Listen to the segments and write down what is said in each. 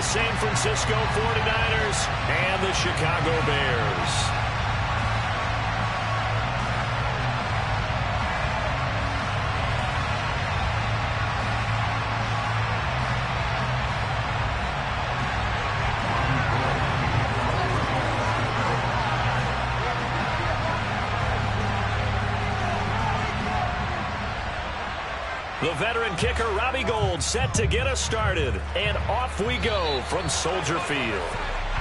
San Francisco 49ers and the Chicago Bears. The veteran kicker, Robbie Gould, set to get us started. And off we go from Soldier Field.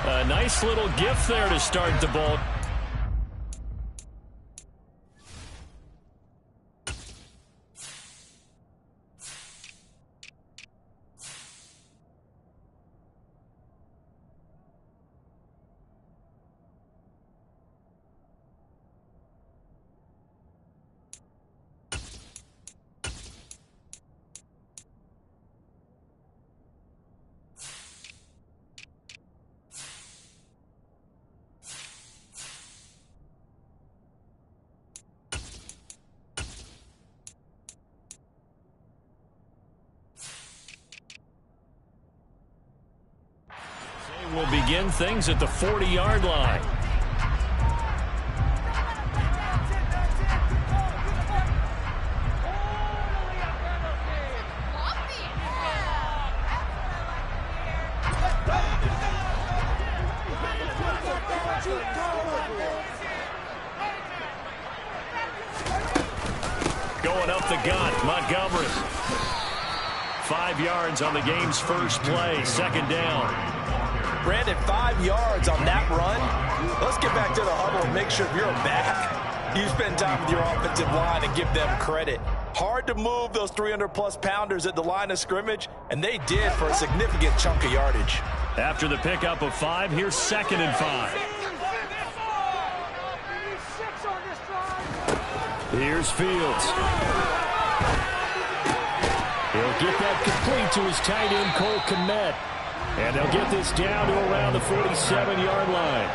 A nice little gift there to start the ball. Will begin things at the 40-yard line. Going up the gut, Montgomery. 5 yards on the game's first play, second down. Brandon, 5 yards on that run. Let's get back to the huddle and make sure you're back. You spend time with your offensive line and give them credit. Hard to move those 300-plus pounders at the line of scrimmage, and they did for a significant chunk of yardage. After the pickup of 5, here's 2nd and 5. Here's Fields. He'll get that complete to his tight end, Cole Kmet. And they'll get this down to around the 47-yard line.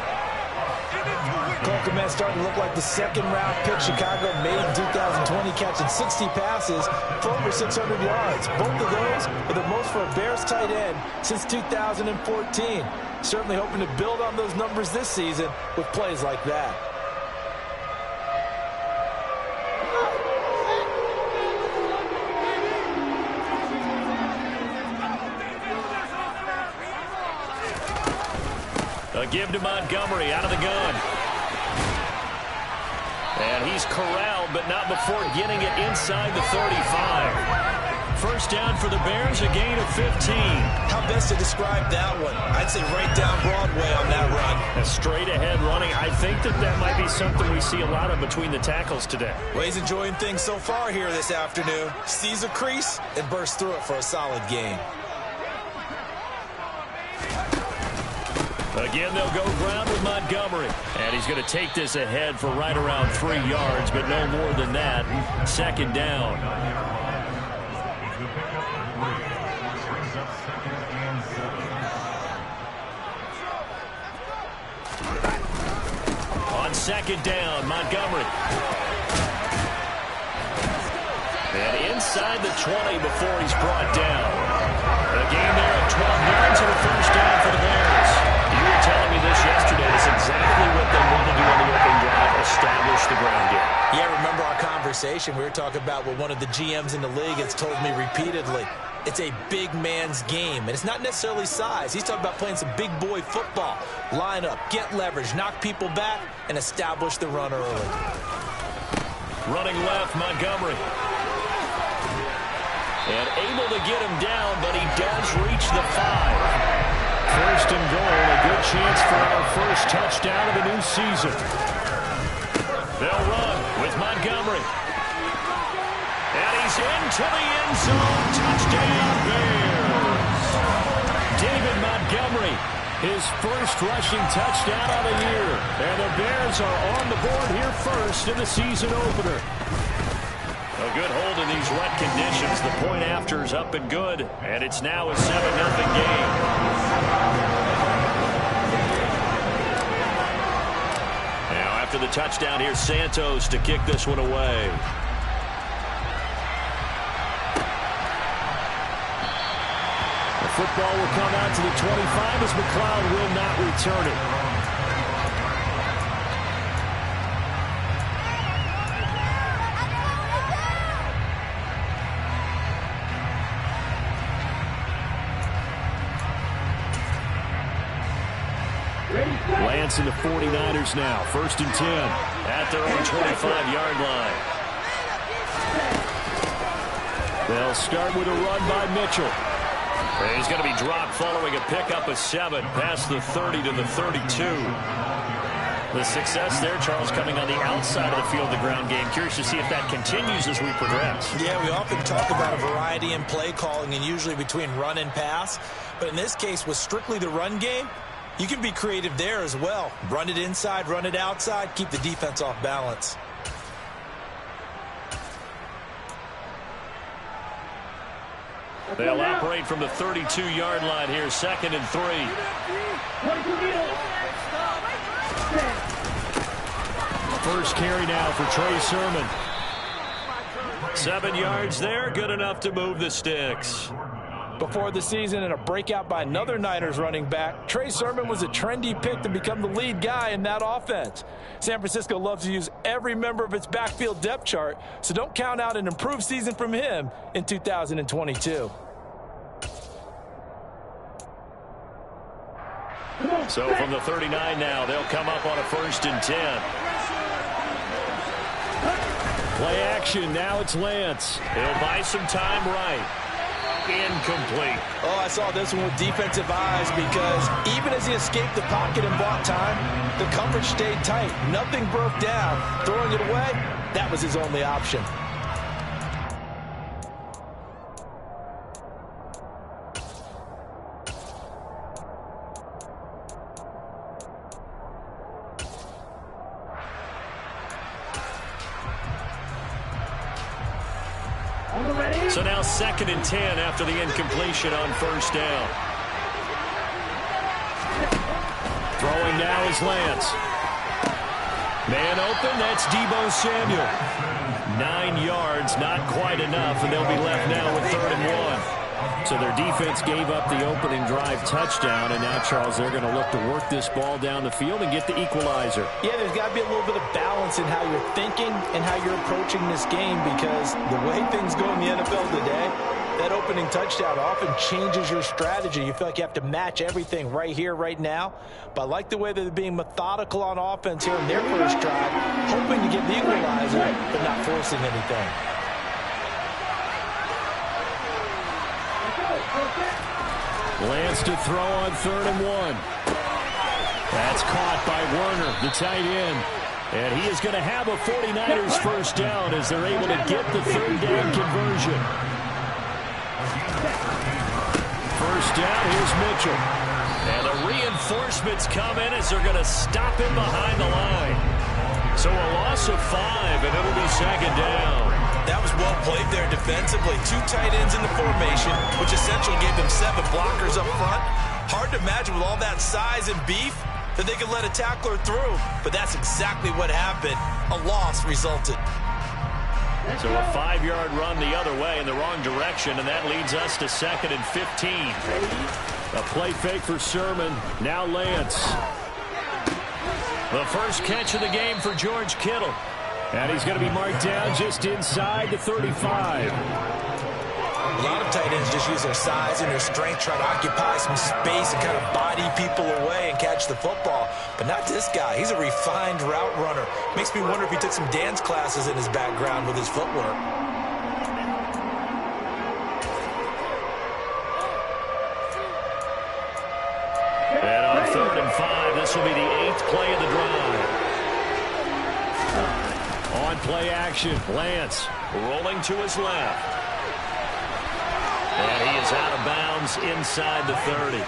Cole Kmet starting to look like the second-round pick Chicago made in 2020, catching 60 passes for over 600 yards. Both of those are the most for a Bears tight end since 2014. Certainly hoping to build on those numbers this season with plays like that. A give to Montgomery out of the gun. And he's corralled, but not before getting it inside the 35. First down for the Bears, a gain of 15. How best to describe that one? I'd say right down Broadway on that run. A straight ahead running. I think that might be something we see a lot of between the tackles today. Well, he's enjoying things so far here this afternoon. Sees a crease and bursts through it for a solid gain. Again, they'll go ground with Montgomery. And he's going to take this ahead for right around 3 yards, but no more than that. Second down. On second down, Montgomery. And inside the 20 before he's brought down. A gain there of 12 yards and a first down for the Bears. You were telling me this yesterday. It's exactly what they want to do on the opening drive, establish the ground game. Yeah, remember our conversation. We were talking about what one of the GMs in the league has told me repeatedly. It's a big man's game, and it's not necessarily size. He's talking about playing some big boy football. Line up, get leverage, knock people back, and establish the run early. Running left, Montgomery. And able to get him down, but he does reach the 5. First and goal, a good chance for our first touchdown of the new season. They'll run with Montgomery. And he's into the end zone. Touchdown, Bears. David Montgomery, his first rushing touchdown of the year. And the Bears are on the board here first in the season opener. A good hold in these wet conditions. The point after is up and good. And it's now a 7-0 game. Now after the touchdown, here's Santos to kick this one away. The football will come out to the 25 as McLeod will not return it. Lance and the 49ers now. 1st and 10 at their own 25-yard line. They'll start with a run by Mitchell. And he's going to be dropped following a pickup of 7 past the 30 to the 32. The success there, Charles, coming on the outside of the field, the ground game. Curious to see if that continues as we progress. Yeah, we often talk about a variety in play calling and usually between run and pass. But in this case, with strictly the run game, you can be creative there as well. Run it inside, run it outside, keep the defense off balance. They'll operate from the 32-yard line here, 2nd and 3. First carry now for Trey Sermon. 7 yards there, good enough to move the sticks. Before the season and a breakout by another Niners running back, Trey Sermon was a trendy pick to become the lead guy in that offense. San Francisco loves to use every member of its backfield depth chart, so don't count out an improved season from him in 2022. So from the 39 now, they'll come up on a 1st and 10. Play action, now it's Lance. He'll buy some time right. Incomplete. Oh, I saw this one with defensive eyes because even as he escaped the pocket and bought time, the coverage stayed tight. Nothing broke down. Throwing it away, that was his only option. So now 2nd and 10 after the incompletion on 1st down. Throwing now is Lance. Man open, that's Deebo Samuel. 9 yards, not quite enough, and they'll be left now with 3rd and 1. So their defense gave up the opening drive touchdown, and now, Charles, they're going to look to work this ball down the field and get the equalizer. Yeah, there's got to be a little bit of balance in how you're thinking and how you're approaching this game because the way things go in the NFL today, that opening touchdown often changes your strategy. You feel like you have to match everything right here, right now. But I like the way that they're being methodical on offense here in their first drive, hoping to get the equalizer, but not forcing anything. Lance to throw on 3rd and 1. That's caught by Werner, the tight end. And he is going to have a 49ers first down as they're able to get the 3rd down conversion. First down, here's Mitchell. And the reinforcements come in as they're going to stop him behind the line. So a loss of 5, and it'll be 2nd down. That was well played there defensively. 2 tight ends in the formation, which essentially gave them 7 blockers up front. Hard to imagine with all that size and beef that they could let a tackler through, but that's exactly what happened. A loss resulted. So a 5-yard run the other way in the wrong direction, and that leads us to 2nd and 15. A play fake for Sermon. Now Lance. The first catch of the game for George Kittle. And he's going to be marked down just inside the 35. A lot of tight ends just use their size and their strength, try to occupy some space and kind of body people away and catch the football. But not this guy. He's a refined route runner. Makes me wonder if he took some dance classes in his background with his footwork. And on 3rd and 5, this will be the 8th play of the drive. On play action, Lance rolling to his left. And he is out of bounds inside the 30.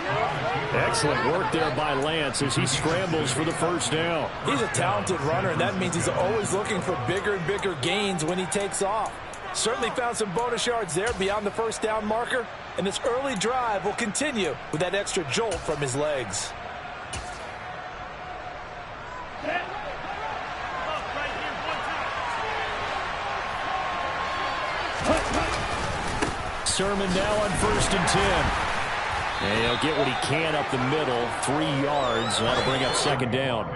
Excellent work there by Lance as he scrambles for the first down. He's a talented runner, and that means he's always looking for bigger and bigger gains when he takes off. Certainly found some bonus yards there beyond the first down marker, and this early drive will continue with that extra jolt from his legs. Sermon now on 1st and 10. And he'll get what he can up the middle, 3 yards. That'll bring up second down.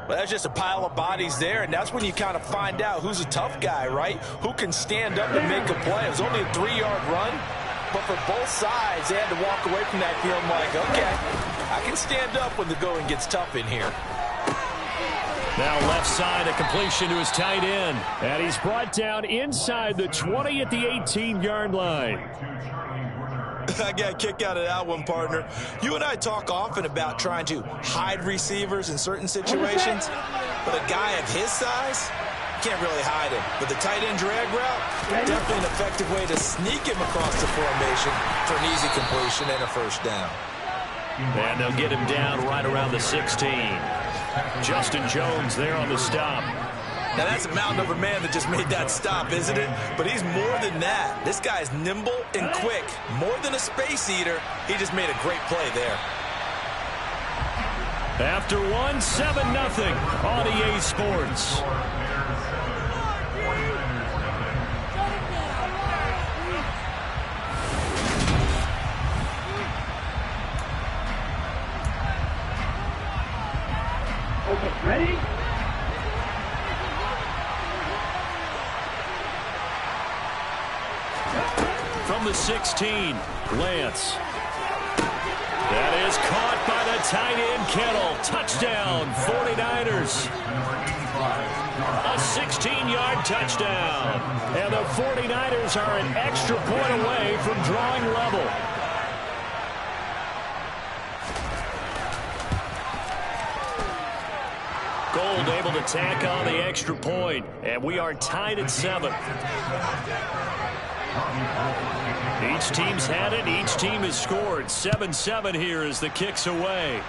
Well, that's just a pile of bodies there, and that's when you kind of find out who's a tough guy, right? Who can stand up and make a play. It was only a 3-yard run, but for both sides, they had to walk away from that feeling like, okay, I can stand up when the going gets tough in here. Now left side, a completion to his tight end. And he's brought down inside the 20 at the 18-yard line. I got a kick out of that one, partner. You and I talk often about trying to hide receivers in certain situations, but a guy of his size, can't really hide him. But the tight end drag route, definitely an effective way to sneak him across the formation for an easy completion and a first down. And they'll get him down right around the 16. Justin Jones there on the stop. Now, that's a mountain of a man that just made that stop, isn't it? But he's more than that. This guy's nimble and quick. More than a space eater, he just made a great play there. After one, 7-0 on EA Sports. Okay, ready? From the 16, Lance. That is caught by the tight end, Kittle. Touchdown, 49ers. A 16-yard touchdown. And the 49ers are an extra point away from drawing level. Gold able to tack on the extra point, and we are tied at 7. Each team's had it. Each team has scored. 7-7 here as the kick's away.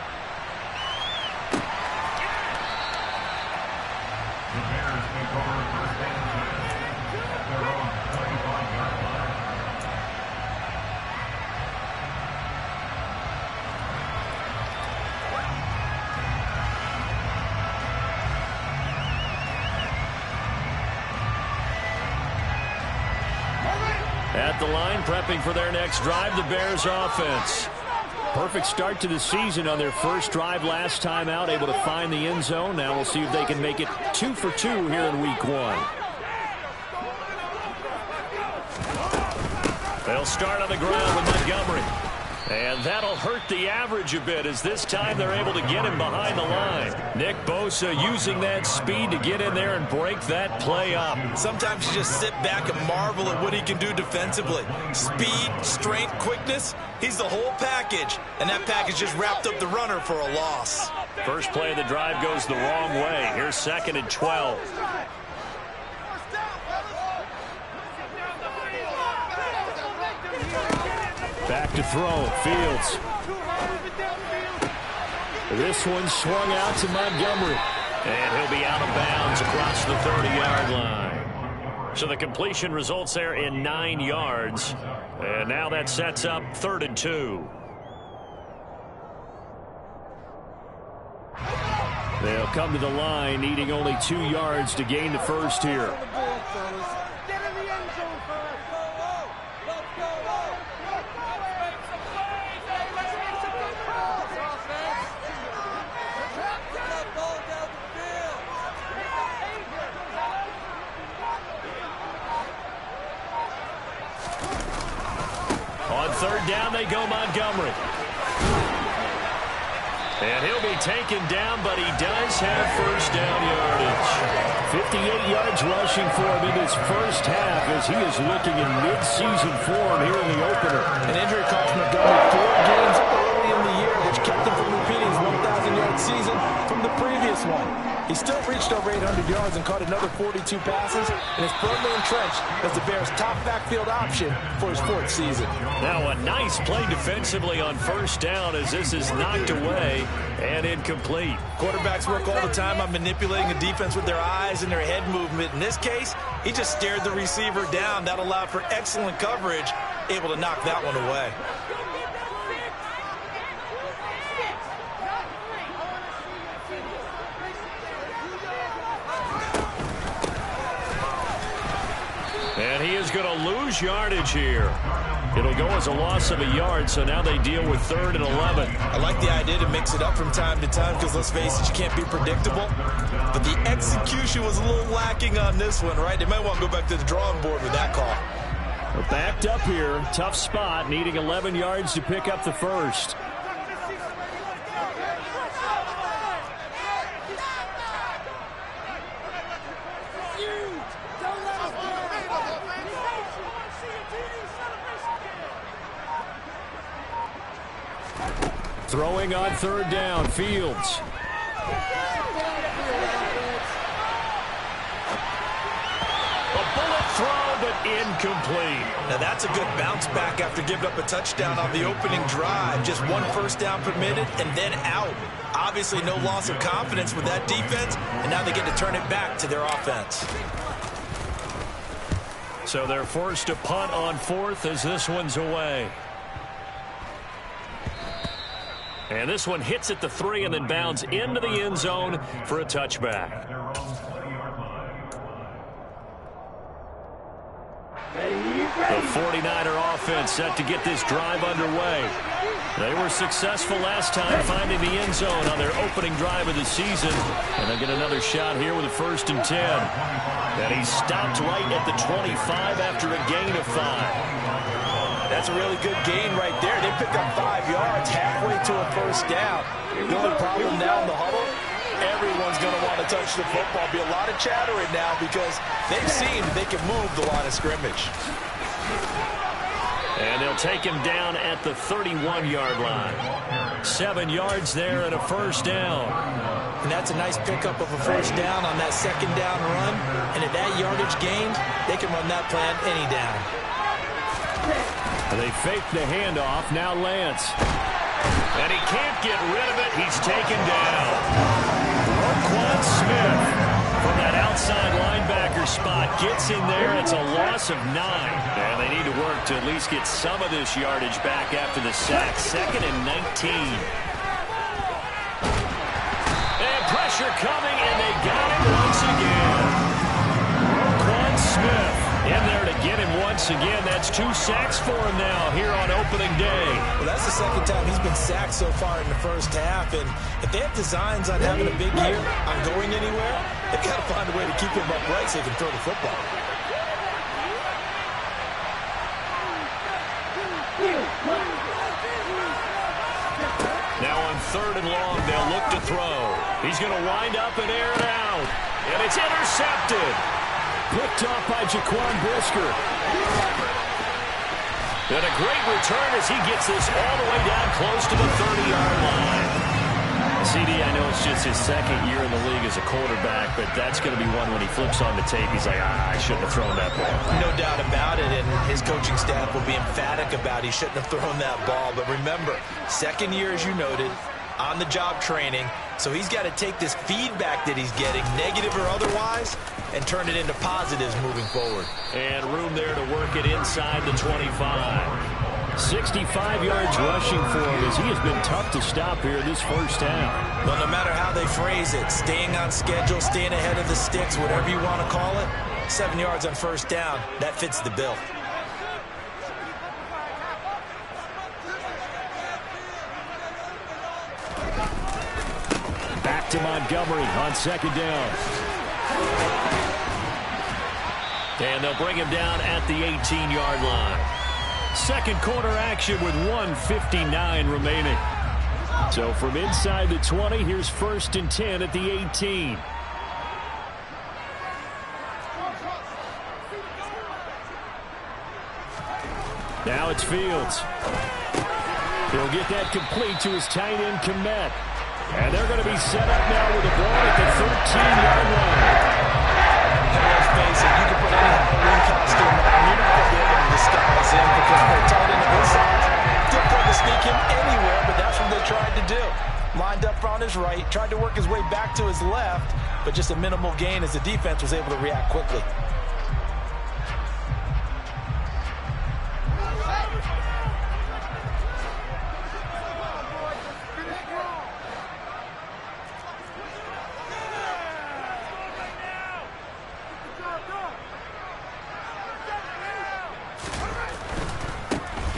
At the line, prepping for their next drive, the Bears offense. Perfect start to the season on their first drive last time out, able to find the end zone. Now we'll see if they can make it 2 for 2 here in week 1. They'll start on the ground with Montgomery. And that'll hurt the average a bit as this time they're able to get him behind the line. Nick Bosa using that speed to get in there and break that play up. Sometimes you just sit back and marvel at what he can do defensively. Speed, strength, quickness, he's the whole package. And that package just wrapped up the runner for a loss. First play of the drive goes the wrong way. Here's 2nd and 12. Back to throw, Fields. This one swung out to Montgomery. And he'll be out of bounds across the 30-yard line. So the completion results there in 9 yards. And now that sets up 3rd and 2. They'll come to the line, needing only 2 yards to gain the first here. On 3rd down, they go Montgomery. And he'll be taken down, but he does have first down yardage. 58 yards rushing for him in his first half as he is looking in mid-season form here in the opener. An injury cost Montgomery 4 games early in the year, which kept him from repeating his 1,000-yard season from the previous one. He still reached over 800 yards and caught another 42 passes, and is firmly entrenched as the Bears' top backfield option for his 4th season. Now a nice play defensively on first down as this is knocked away and incomplete. Quarterbacks work all the time on manipulating a defense with their eyes and their head movement. In this case, he just stared the receiver down. That allowed for excellent coverage, able to knock that one away. And he is going to lose yardage here. It'll go as a loss of a yard, so now they deal with 3rd and 11. I like the idea to mix it up from time to time because, let's face it, you can't be predictable. But the execution was a little lacking on this one, right? They might want to go back to the drawing board with that call. We're backed up here. Tough spot, needing 11 yards to pick up the first. Throwing on 3rd down, Fields. A bullet throw, but incomplete. Now that's a good bounce back after giving up a touchdown on the opening drive. Just 1 first down permitted and then out. Obviously no loss of confidence with that defense, and now they get to turn it back to their offense. So they're forced to punt on 4th as this one's away. And this one hits at the 3 and then bounds into the end zone for a touchback. The 49er offense set to get this drive underway. They were successful last time finding the end zone on their opening drive of the season. And they'll get another shot here with a 1st and 10. And he stopped right at the 25 after a gain of 5. That's a really good gain right there. They picked up 5 yards halfway to a first down. The only problem now in the huddle, everyone's going to want to touch the football. Be a lot of chattering now because they've seen they can move the line of scrimmage. And they'll take him down at the 31-yard line. 7 yards there and a first down. And that's a nice pickup of a first down on that 2nd down run. And at that yardage gained, they can run that plan any down. They fake the handoff. Now Lance. And he can't get rid of it. He's taken down. Roquan Smith from that outside linebacker spot gets in there. It's a loss of 9. And they need to work to at least get some of this yardage back after the sack. 2nd and 19. And pressure coming, and they got him once again. Roquan Smith in there to get him once again. That's 2 sacks for him now here on opening day. Well, that's the 2nd time he's been sacked so far in the first half. And if they have designs on having a big year, on going anywhere, they've got to find a way to keep him upright so they can throw the football. Now on 3rd and long, they'll look to throw. He's going to wind up and air it out. And it's intercepted. Picked off by Jaquan Brisker. And a great return as he gets this all the way down close to the 30-yard line. CD, I know it's just his 2nd year in the league as a quarterback, but that's going to be one when he flips on the tape. He's like, I shouldn't have thrown that ball. No doubt about it, and his coaching staff will be emphatic about he shouldn't have thrown that ball. But remember, 2nd year, as you noted, on-the-job training. So he's got to take this feedback that he's getting, negative or otherwise, and turn it into positives moving forward. And room there to work it inside the 25. 65 yards rushing for him as he has been tough to stop here this first half. Well, no matter how they phrase it, staying on schedule, staying ahead of the sticks, whatever you want to call it, 7 yards on first down, that fits the bill. Back to Montgomery on 2nd down. And they'll bring him down at the 18-yard line. 2nd quarter action with 1:59 remaining. So from inside the 20, here's 1st and 10 at the 18. Now it's Fields. He'll get that complete to his tight end, Komet. And they're going to be set up now with the ball at the 13-yard line. Let's face it, you can put any Halloween costume on, you're not going to be able to disguise him because they're tight end of his size. Difficult to sneak him anywhere, but that's what they tried to do. Lined up on his right, tried to work his way back to his left, but just a minimal gain as the defense was able to react quickly.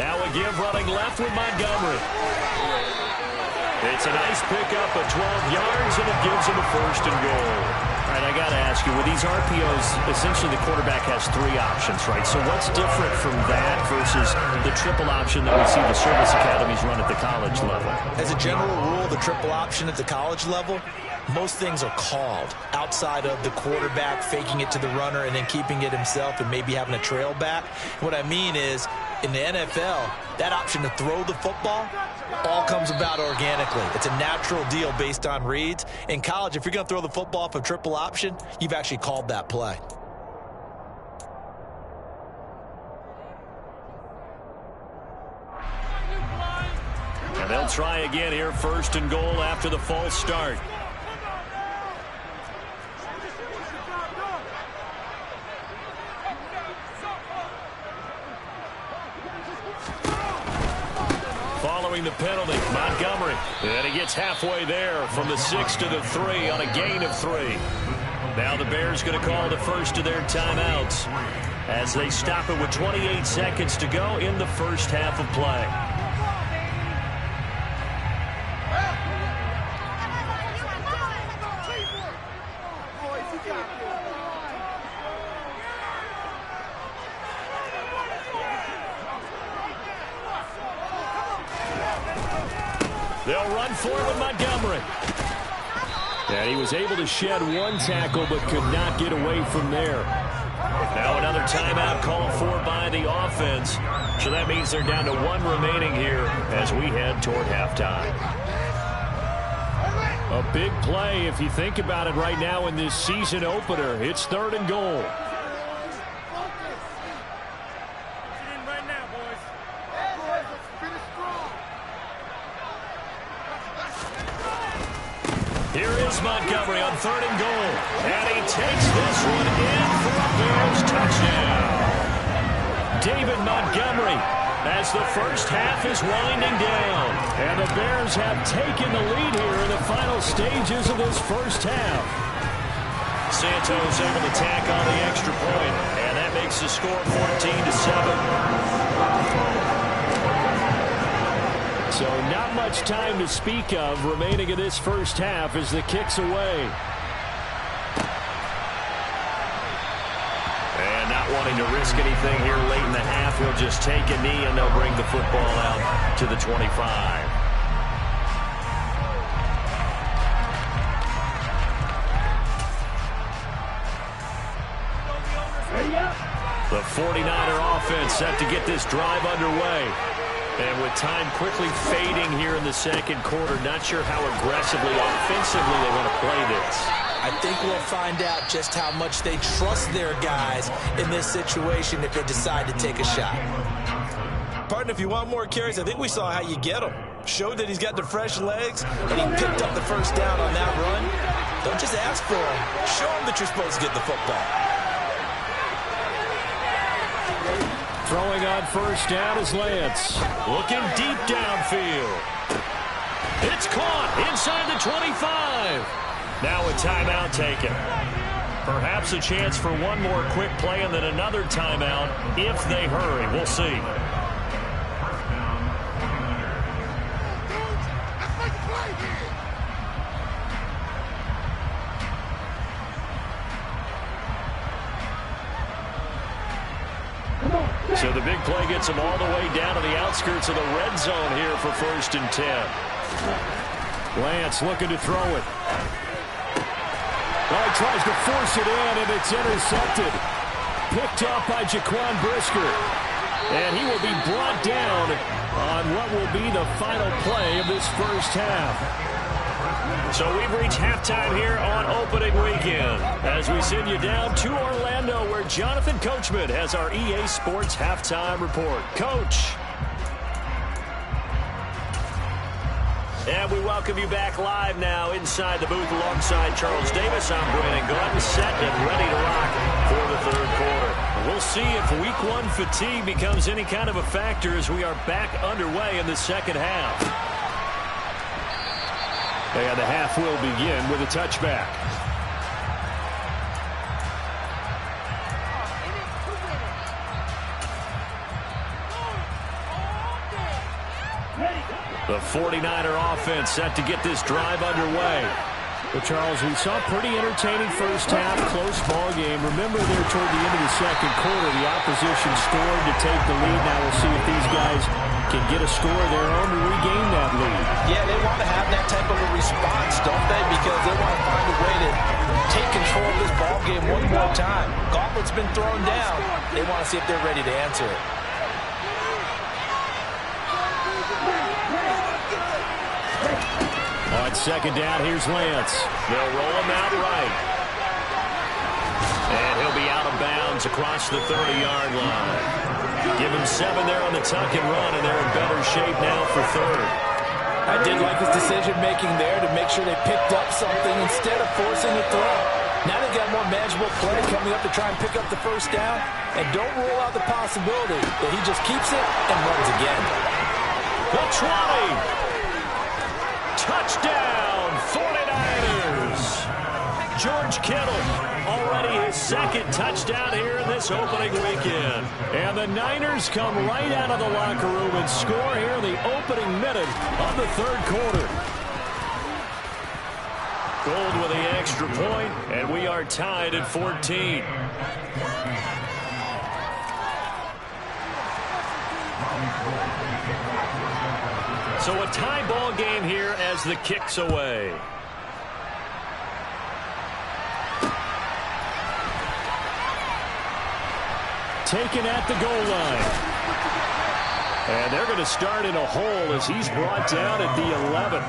Now a give running left with Montgomery. It's a nice pickup of 12 yards, and it gives him a first and goal. All right, I got to ask you, with these RPOs, essentially the quarterback has 3 options, right? So what's different from that versus the triple option that we see the service academies run at the college level? As a general rule, the triple option at the college level, most things are called outside of the quarterback faking it to the runner and then keeping it himself and maybe having a trail back. What I mean is, in the NFL, that option to throw the football all comes about organically. It's a natural deal based on reads. In college, if you're going to throw the football off a triple option, you've actually called that play. And they'll try again here, first and goal after the false start. Following the penalty, Montgomery. And he gets halfway there from the 6 to the 3 on a gain of 3. Now the Bears going to call the first of their timeouts as they stop it with 28 seconds to go in the first half of play. They'll run forward with Montgomery. And he was able to shed 1 tackle but could not get away from there. Now another timeout called for by the offense. So that means they're down to 1 remaining here as we head toward halftime. A big play if you think about it right now in this season opener. It's 3rd and goal. Here is Montgomery on 3rd and goal. And he takes this one in for a Bears touchdown. David Montgomery as the first half is winding down. And the Bears have taken the lead here in the final stages of this first half. Santos able to tack on the extra point. And that makes the score 14-7. So not much time to speak of remaining in this first half as the kick's away. And not wanting to risk anything here late in the half, he'll just take a knee and they'll bring the football out to the 25. The 49er offense set to get this drive underway. And with time quickly fading here in the second quarter, not sure how aggressively, offensively they want to play this. I think we'll find out just how much they trust their guys in this situation if they decide to take a shot. Partner, if you want more carries, I think we saw how you get him. Showed that he's got the fresh legs, and he picked up the first down on that run. Don't just ask for him. Show him that you're supposed to get the football. Throwing on first down is Lance. Looking deep downfield. It's caught inside the 25. Now a timeout taken. Perhaps a chance for one more quick play and then another timeout if they hurry. We'll see. So the big play gets him all the way down to the outskirts of the red zone here for 1st and 10. Lance looking to throw it. Well, he tries to force it in, and it's intercepted. Picked up by Jaquan Brisker. And he will be brought down on what will be the final play of this first half. So we've reached halftime here on opening weekend as we send you down to Orlando where Jonathan Coachman has our EA Sports halftime report. Coach. And we welcome you back live now inside the booth alongside Charles Davis. I'm Brandon Gordon, set and ready to rock for the 3rd quarter. We'll see if week 1 fatigue becomes any kind of a factor as we are back underway in the second half. And the half will begin with a touchback. The 49er offense set to get this drive underway. Well, Charles, we saw a pretty entertaining first half, close ball game. Remember there toward the end of the second quarter, the opposition scored to take the lead. Now we'll see if these guys can get a score of their own to regain that lead. Yeah, they want to have that type of a response, don't they? Because they want to find a way to take control of this ball game one more time. Gauntlet's been thrown down. They want to see if they're ready to answer it. On second down, here's Lance. They'll roll him out right. And he'll be out of bounds across the 30-yard line. Give him 7 there on the tuck and run, and they're in better shape now for third. I did like his decision-making there to make sure they picked up something instead of forcing a throw. Now they've got more manageable play coming up to try and pick up the first down. And don't rule out the possibility that he just keeps it and runs again. The 20. Touchdown, 49ers. George Kittle, already his second touchdown here in this opening weekend. And the Niners come right out of the locker room and score here in the opening minute of the third quarter. Gold with the extra point, and we are tied at 14. So a tie ball game here as the kick's away. Taken at the goal line. And they're going to start in a hole as he's brought down at the 11.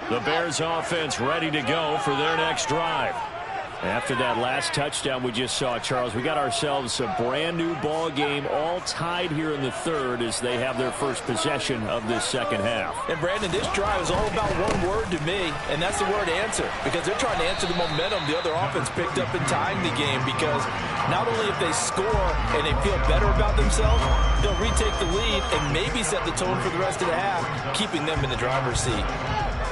The Bears offense ready to go for their next drive. After that last touchdown we just saw, Charles, we got ourselves a brand new ball game, all tied here in the third as they have their first possession of this second half. And Brandon, this drive is all about one word to me, and that's the word answer. Because they're trying to answer the momentum the other offense picked up in tying the game. Because not only if they score and they feel better about themselves, they'll retake the lead and maybe set the tone for the rest of the half, keeping them in the driver's seat.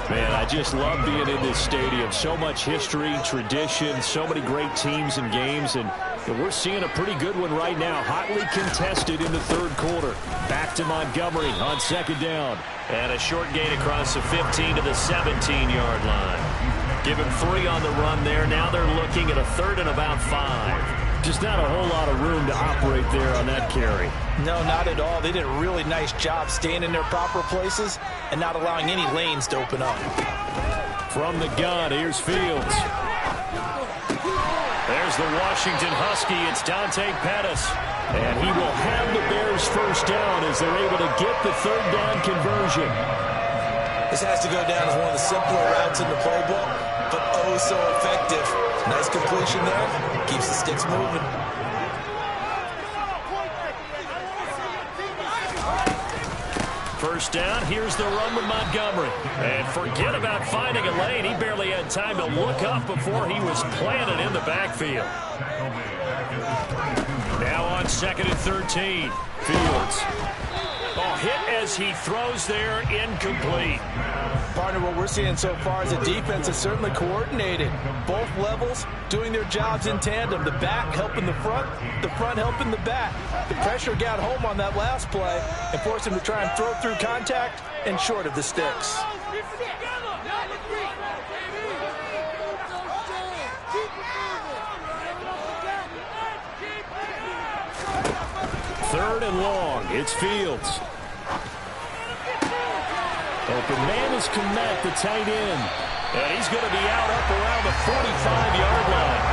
Man, I just love being in this stadium. So much history, tradition, so many great teams and games, and we're seeing a pretty good one right now. Hotly contested in the third quarter. Back to Montgomery on second down. And a short gain across the 15 to the 17-yard line. Give him 3 on the run there. Now they're looking at a third and about 5. Just not a whole lot of room to operate there on that carry. No, not at all. They did a really nice job staying in their proper places and not allowing any lanes to open up. From the gun, here's Fields. There's the Washington Husky. It's Dante Pettis. And he will have the Bears first down as they're able to get the third down conversion. This has to go down as one of the simpler routes in the playbook, but oh so effective. Nice completion there. Keeps the sticks moving. First down, here's the run with Montgomery. And forget about finding a lane. He barely had time to look up before he was planted in the backfield. Now on second and 13. Fields. Oh, hit as he throws there, incomplete. Partner, what we're seeing so far is the defense is certainly coordinated. Both levels doing their jobs in tandem. The back helping the front helping the back. The pressure got home on that last play and forced him to try and throw through contact and short of the sticks. Third and long. It's Fields. Open man is Komet, the tight end. And he's going to be out up around the 45-yard line.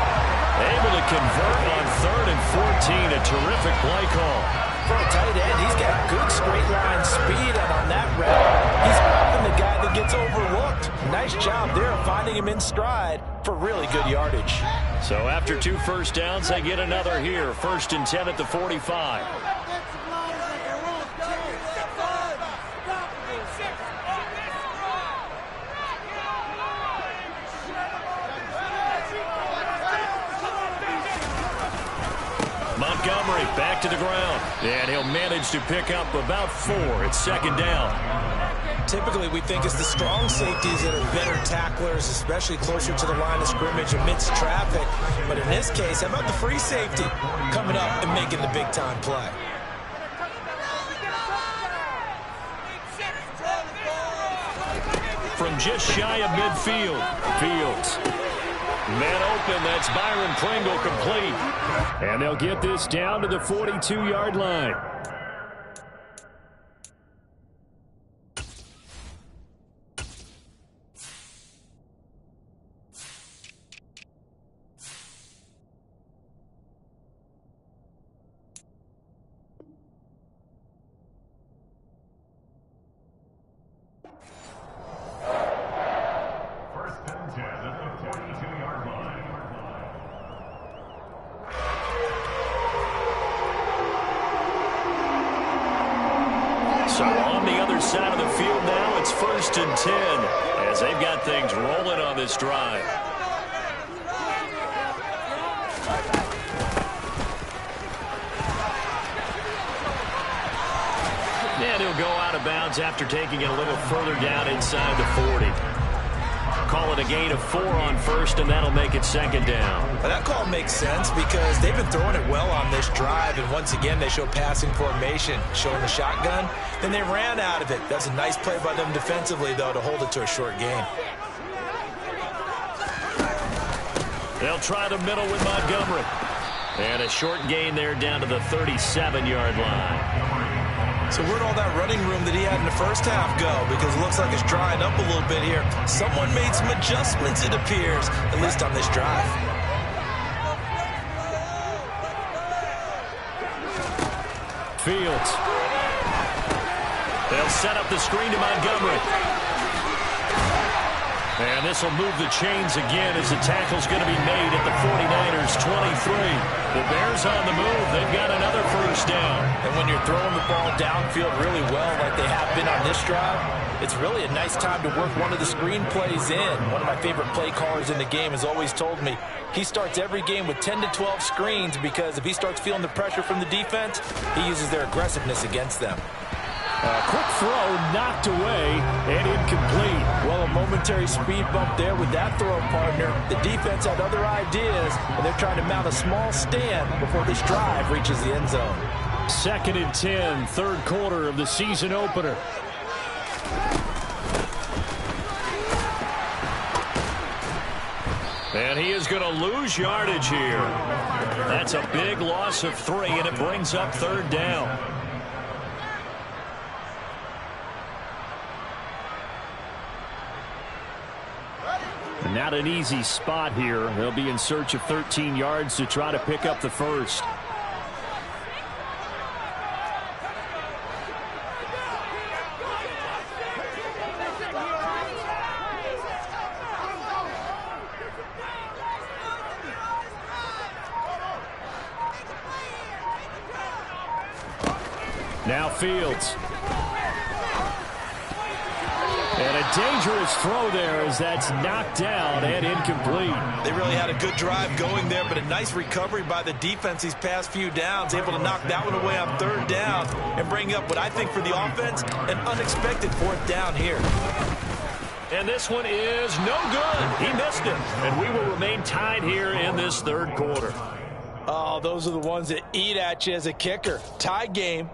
Able to convert on third and 14. A terrific play call. For a tight end, he's got good straight line speed, and on that route, he's often the guy that gets overlooked. Nice job there of finding him in stride for really good yardage. So after 2 first downs, they get another here. First and 10 at the 45. Montgomery back to the ground. And he'll manage to pick up about 4 at second down. Typically, we think it's the strong safeties that are better tacklers, especially closer to the line of scrimmage amidst traffic. But in this case, how about the free safety coming up and making the big-time play? From just shy of midfield, Fields. Man open, that's Byron Pringle complete. And they'll get this down to the 42-yard line. So on the other side of the field now, it's 1st and 10 as they've got things rolling on this drive. And he'll go out of bounds after taking it a little further down inside the 40. Call it a gain of 4 on 1st, and that'll make it 2nd down. Well, that call makes sense because they've been throwing it well on this drive, and once again they show passing formation, showing the shotgun. Then they ran out of it. That's a nice play by them defensively, though, to hold it to a short gain. They'll try the middle with Montgomery. And a short gain there down to the 37-yard line. So where'd all that running room that he had in the first half go? Because it looks like it's drying up a little bit here. Someone made some adjustments, it appears, at least on this drive. Fields. They'll set up the screen to Montgomery. And this will move the chains again as the tackle's going to be made at the 49ers' 23. The Bears on the move. They've got another 1st down. And when you're throwing the ball downfield really well like they have been on this drive, it's really a nice time to work one of the screen plays in. One of my favorite play callers in the game has always told me he starts every game with 10 to 12 screens because if he starts feeling the pressure from the defense, he uses their aggressiveness against them. Quick throw knocked away and incomplete. Well, a momentary speed bump there with that throw, partner. The defense had other ideas, and they're trying to mount a small stand before this drive reaches the end zone. 2nd and 10, 3rd quarter of the season opener. And he is going to lose yardage here. That's a big loss of 3, and it brings up 3rd down. Not an easy spot here. They'll be in search of 13 yards to try to pick up the 1st. Now Fields. And a dangerous throw there as that's knocked down and incomplete. They really had a good drive going there, but a nice recovery by the defense these past few downs, able to knock that one away on 3rd down and bring up what I think for the offense, an unexpected 4th down here. And this one is no good. He missed it. And we will remain tied here in this 3rd quarter. Oh, those are the ones that eat at you as a kicker. Tie game,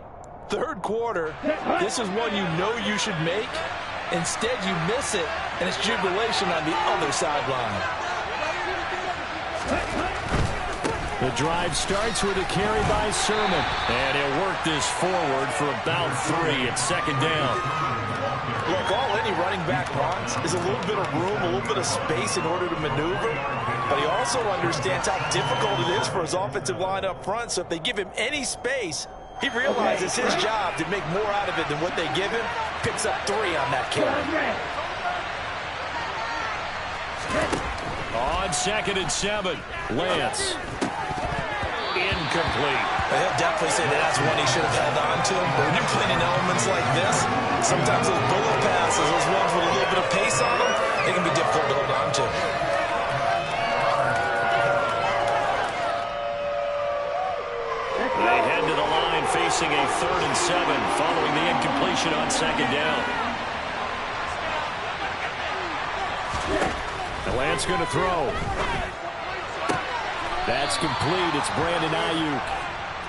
3rd quarter. This is one you know you should make. Instead, you miss it, and it's jubilation on the other sideline. The drive starts with a carry by Sermon. And he'll work this forward for about 3 at 2nd down. Look, all any running back wants is a little bit of room, a little bit of space in order to maneuver. But he also understands how difficult it is for his offensive line up front. So if they give him any space, he realizes his job to make more out of it than what they give him. Picks up 3 on that carry. On 2nd and 7, Lance. Incomplete. He'll definitely say that that's one he should have held on to. But when you're playing in elements like this, sometimes those bullet passes, those ones with a little bit of pace on them, they can be difficult to hold on to. They head to the line facing a 3rd and 7 following the incompletion on 2nd down. Lance going to throw. That's complete. It's Brandon Ayuk.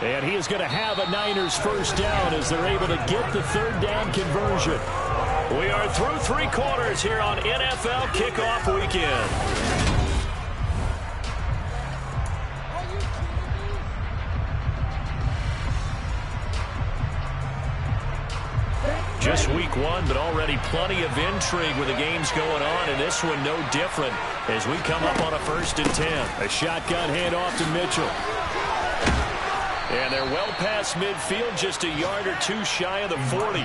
And he is going to have a Niners first down as they're able to get the third down conversion. We are through 3 quarters here on NFL Kickoff Weekend. Just week 1, but already plenty of intrigue with the games going on, and this one no different as we come up on a 1st and 10. A shotgun handoff to Mitchell. And they're well past midfield, just a yard or 2 shy of the 40.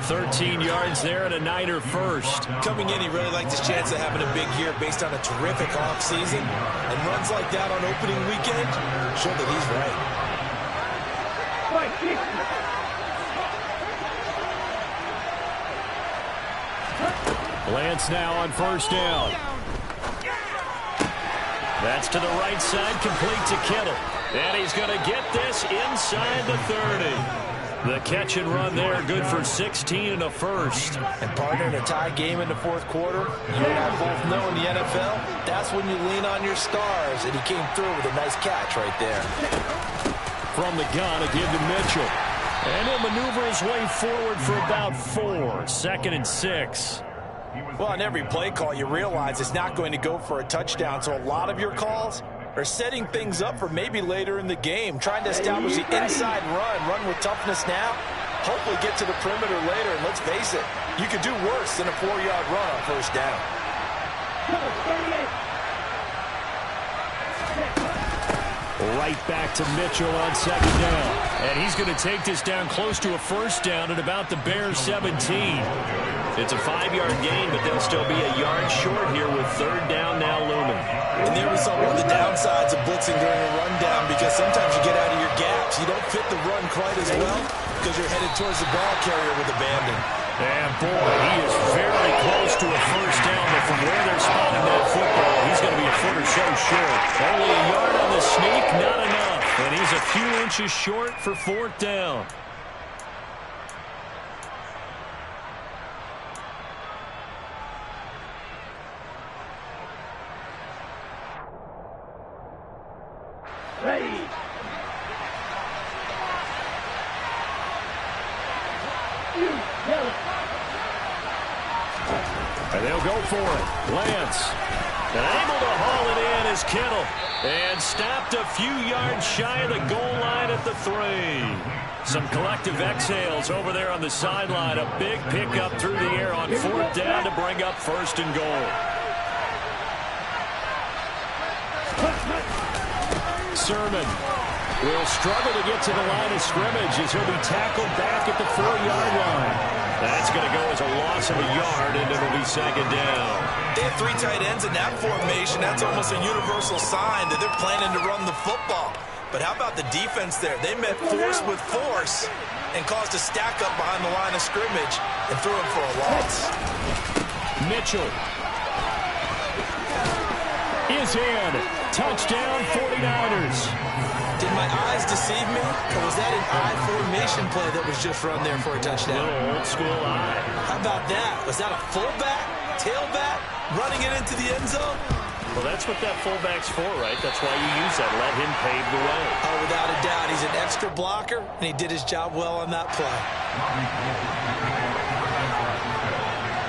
13 yards there and a Niner first. Coming in, he really liked his chance of having a big year based on a terrific offseason. And runs like that on opening weekend show that he's right. Lance now on first down. That's to the right side, complete to Kittle. And he's going to get this inside the 30. The catch and run there, good for 16 and a first. And partner, in a tie game in the 4th quarter, you and I both know in the NFL, that's when you lean on your stars. And he came through with a nice catch right there. From the gun, a give to Mitchell. And he'll maneuver his way forward for about 4. 2nd and 6. Well, on every play call, you realize it's not going to go for a touchdown. So a lot of your calls are setting things up for maybe later in the game, trying to establish the inside run with toughness now, hopefully get to the perimeter later. And let's face it, you could do worse than a 4-yard run on first down. Right back to Mitchell on 2nd down. And he's going to take this down close to a first down at about the Bears 17. It's a 5-yard gain, but they'll still be a yard short here with 3rd down now looming. And there we saw one of the downsides of blitzing during a rundown, because sometimes you get out of your gaps. You don't fit the run quite as well because you're headed towards the ball carrier with abandon. And boy, he is very close to a first down, but from where they're spotting that football, he's going to be a foot or so short. Only a yard on the sneak, not enough. And he's a few inches short for 4th down. And they'll go for it. Lance. And able to haul it in is Kittle. And stopped a few yards shy of the goal line at the 3. Some collective exhales over there on the sideline. A big pickup through the air on 4th down to bring up 1st and goal. Sermon will struggle to get to the line of scrimmage as he'll be tackled back at the 4-yard line. That's going to go as a loss of a yard, and it'll be 2nd down. They have 3 tight ends in that formation. That's almost a universal sign that they're planning to run the football. But how about the defense there? They met force with force and caused a stack up behind the line of scrimmage and threw him for a loss. Mitchell is in. Touchdown, 49ers. Did my eyes deceive me? Or was that an I formation play that was just run there for a touchdown? Little old school I. How about that? Was that a fullback, tailback, running it into the end zone? Well, that's what that fullback's for, right? That's why you use that. Let him pave the way. Oh, without a doubt. He's an extra blocker, and he did his job well on that play.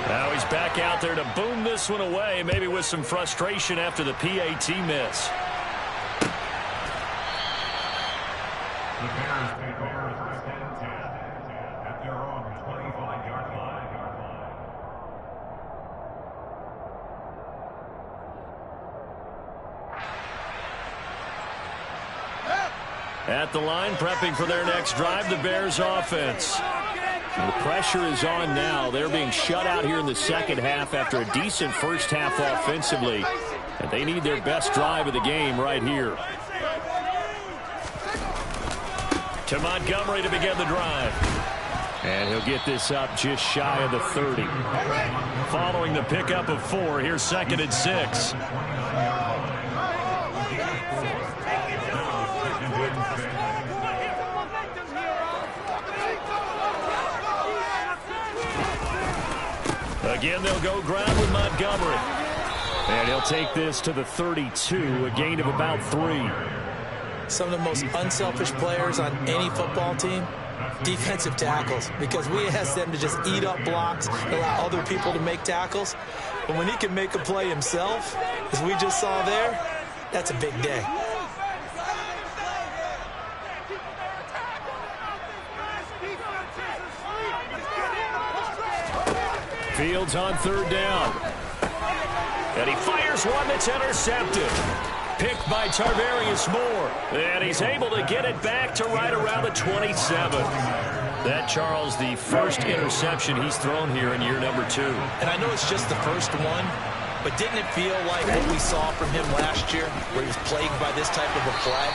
Now he's back out there to boom this one away, maybe with some frustration after the PAT miss. The Bears take over 1st and 10 at their own 25-yard line. At the line, prepping for their next drive, the Bears offense. The pressure is on now. They're being shut out here in the 2nd half after a decent first half offensively. And they need their best drive of the game right here. To Montgomery to begin the drive. And he'll get this up just shy of the 30. Following the pickup of 4, here's 2nd and 6. Again, they'll go ground with Montgomery. And he'll take this to the 32, a gain of about 3. Some of the most unselfish players on any football team, defensive tackles, because we ask them to just eat up blocks, allow other people to make tackles. But when he can make a play himself, as we just saw there, that's a big day. Fields on 3rd down. And he fires one that's intercepted. Picked by Tarvarius Moore. And he's able to get it back to right around the 27. That, Charles, the first interception he's thrown here in year number 2. And I know it's just the first one, but didn't it feel like what we saw from him last year, where he was plagued by this type of a play?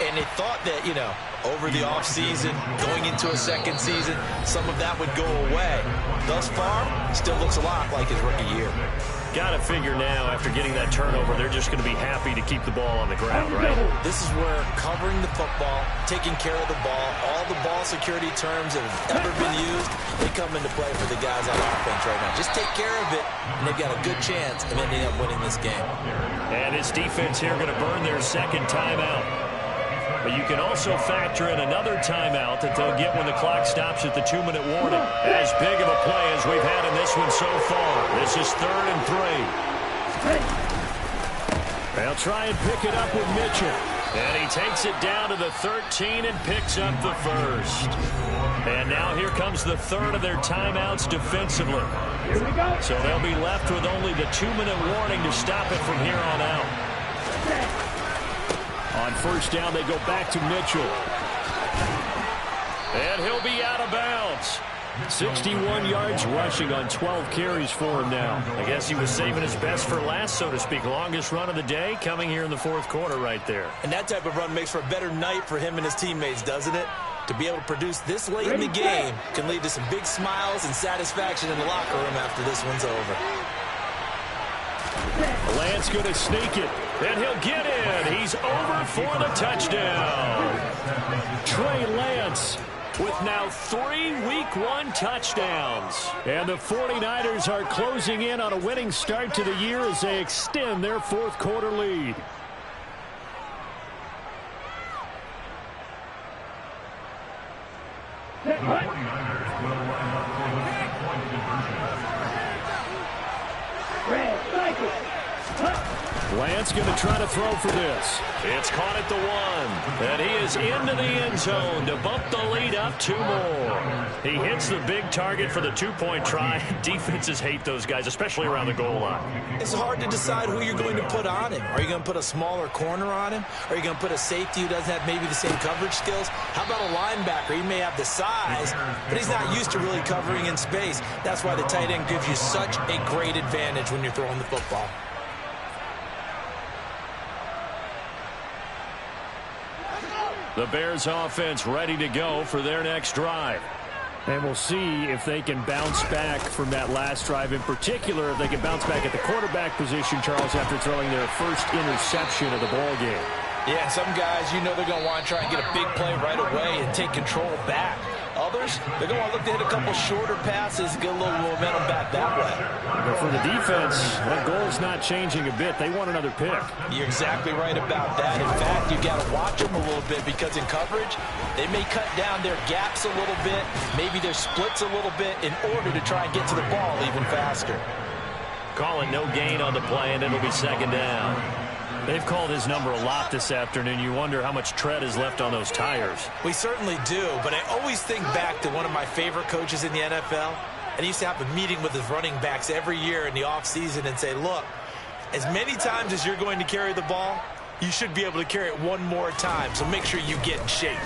And they thought that, you know, over the offseason, going into a second season, some of that would go away. Thus far, still looks a lot like his rookie year. Got to figure now, after getting that turnover, they're just going to be happy to keep the ball on the ground, right? This is where covering the football, taking care of the ball, all the ball security terms that have ever been used, they come into play for the guys on offense right now. Just take care of it, and they've got a good chance of ending up winning this game. And his defense here going to burn their second timeout. But you can also factor in another timeout that they'll get when the clock stops at the 2-minute warning. As big of a play as we've had in this one so far. This is 3rd and 3. They'll try and pick it up with Mitchell. And he takes it down to the 13 and picks up the first. And now here comes the 3rd of their timeouts defensively. Here we go. So they'll be left with only the 2-minute warning to stop it from here on out. On 1st down, they go back to Mitchell. And he'll be out of bounds. 61 yards rushing on 12 carries for him now. I guess he was saving his best for last, so to speak. Longest run of the day coming here in the 4th quarter right there. And that type of run makes for a better night for him and his teammates, doesn't it? To be able to produce this late in the game can lead to some big smiles and satisfaction in the locker room after this one's over. Lance going to sneak it. And he'll get in. He's over for the touchdown. Trey Lance with now 3 Week 1 touchdowns. And the 49ers are closing in on a winning start to the year as they extend their 4th quarter lead. Lance going to try to throw for this. It's caught at the 1. And he is into the end zone to bump the lead up 2 more. He hits the big target for the 2-point try. Defenses hate those guys, especially around the goal line. It's hard to decide who you're going to put on him. Are you going to put a smaller corner on him? Are you going to put a safety who doesn't have maybe the same coverage skills? How about a linebacker? He may have the size, but he's not used to really covering in space. That's why the tight end gives you such a great advantage when you're throwing the football. The Bears offense ready to go for their next drive. And we'll see if they can bounce back from that last drive. In particular, if they can bounce back at the quarterback position, Charles, after throwing their first interception of the ball game. Yeah, some guys, you know they're going to want to try and get a big play right away and take control back. Others, they're going to want to look to hit a couple shorter passes, get a little momentum back that way. But for the defense, that goal's not changing a bit. They want another pick. You're exactly right about that. In fact, you've got to watch them a little bit because in coverage, they may cut down their gaps a little bit, maybe their splits a little bit in order to try and get to the ball even faster. Calling no gain on the play, and it'll be 2nd down. They've called his number a lot this afternoon. You wonder how much tread is left on those tires. We certainly do, but I always think back to one of my favorite coaches in the NFL, and he used to have a meeting with his running backs every year in the offseason and say, look, as many times as you're going to carry the ball, you should be able to carry it one more time, so make sure you get in shape.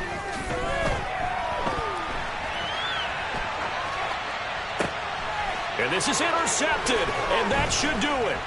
And this is intercepted, and that should do it.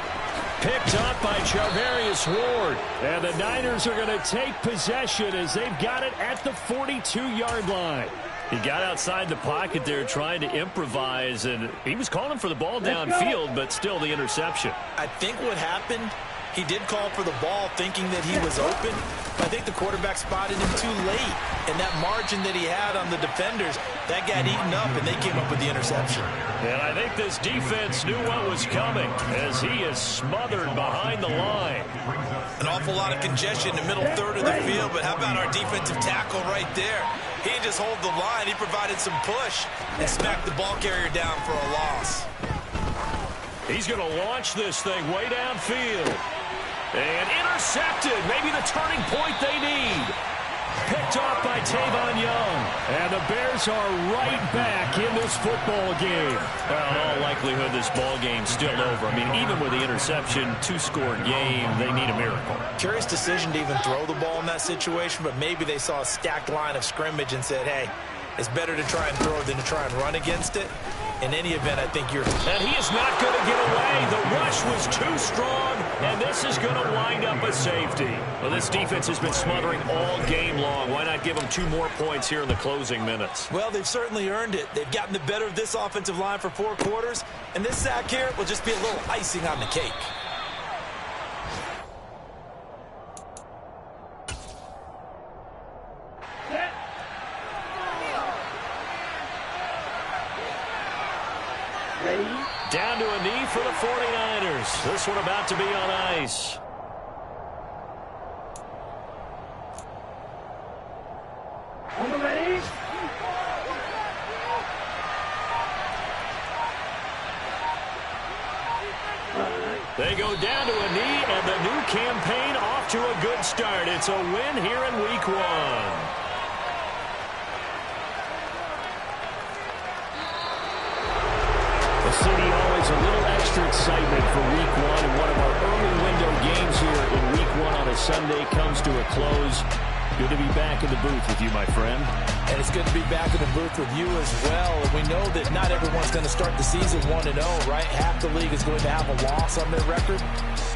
Picked up by Charvarius Ward. And the Niners are going to take possession as they've got it at the 42-yard line. He got outside the pocket there trying to improvise, and he was calling for the ball downfield, but still the interception. I think what happened, He did call for the ball thinking that he was open, but I think the quarterback spotted him too late. And that margin that he had on the defenders, that got eaten up, and they came up with the interception. And I think this defense knew what was coming as he is smothered behind the line. An awful lot of congestion in the middle third of the field, but how about our defensive tackle right there? He didn't just hold the line, he provided some push and smacked the ball carrier down for a loss. He's going to launch this thing way downfield. And intercepted. Maybe the turning point they need. Picked off by Tavon Young. And the Bears are right back in this football game. Well, in all likelihood, this ball game's still over. I mean, even with the interception, two-score game, they need a miracle. Curious decision to even throw the ball in that situation, but maybe they saw a stacked line of scrimmage and said, hey, it's better to try and throw than to try and run against it. In any event, I think you're... And he is not going to get away. The rush was too strong, and this is going to wind up a safety. Well, this defense has been smothering all game long. Why not give them 2 more points here in the closing minutes? Well, they've certainly earned it. They've gotten the better of this offensive line for 4 quarters, and this sack here will just be a little icing on the cake. Down to a knee for the 49ers. This one about to be on ice. Ready? They go down to a knee, and the new campaign off to a good start. It's a win here in Week 1. The city always a little extra excitement for Week 1, and one of our early window games here in Week 1 on a Sunday comes to a close. Good to be back in the booth with you, my friend. And it's good to be back in the booth with you as well. And we know that not everyone's going to start the season 1-0, right? Half the league is going to have a loss on their record.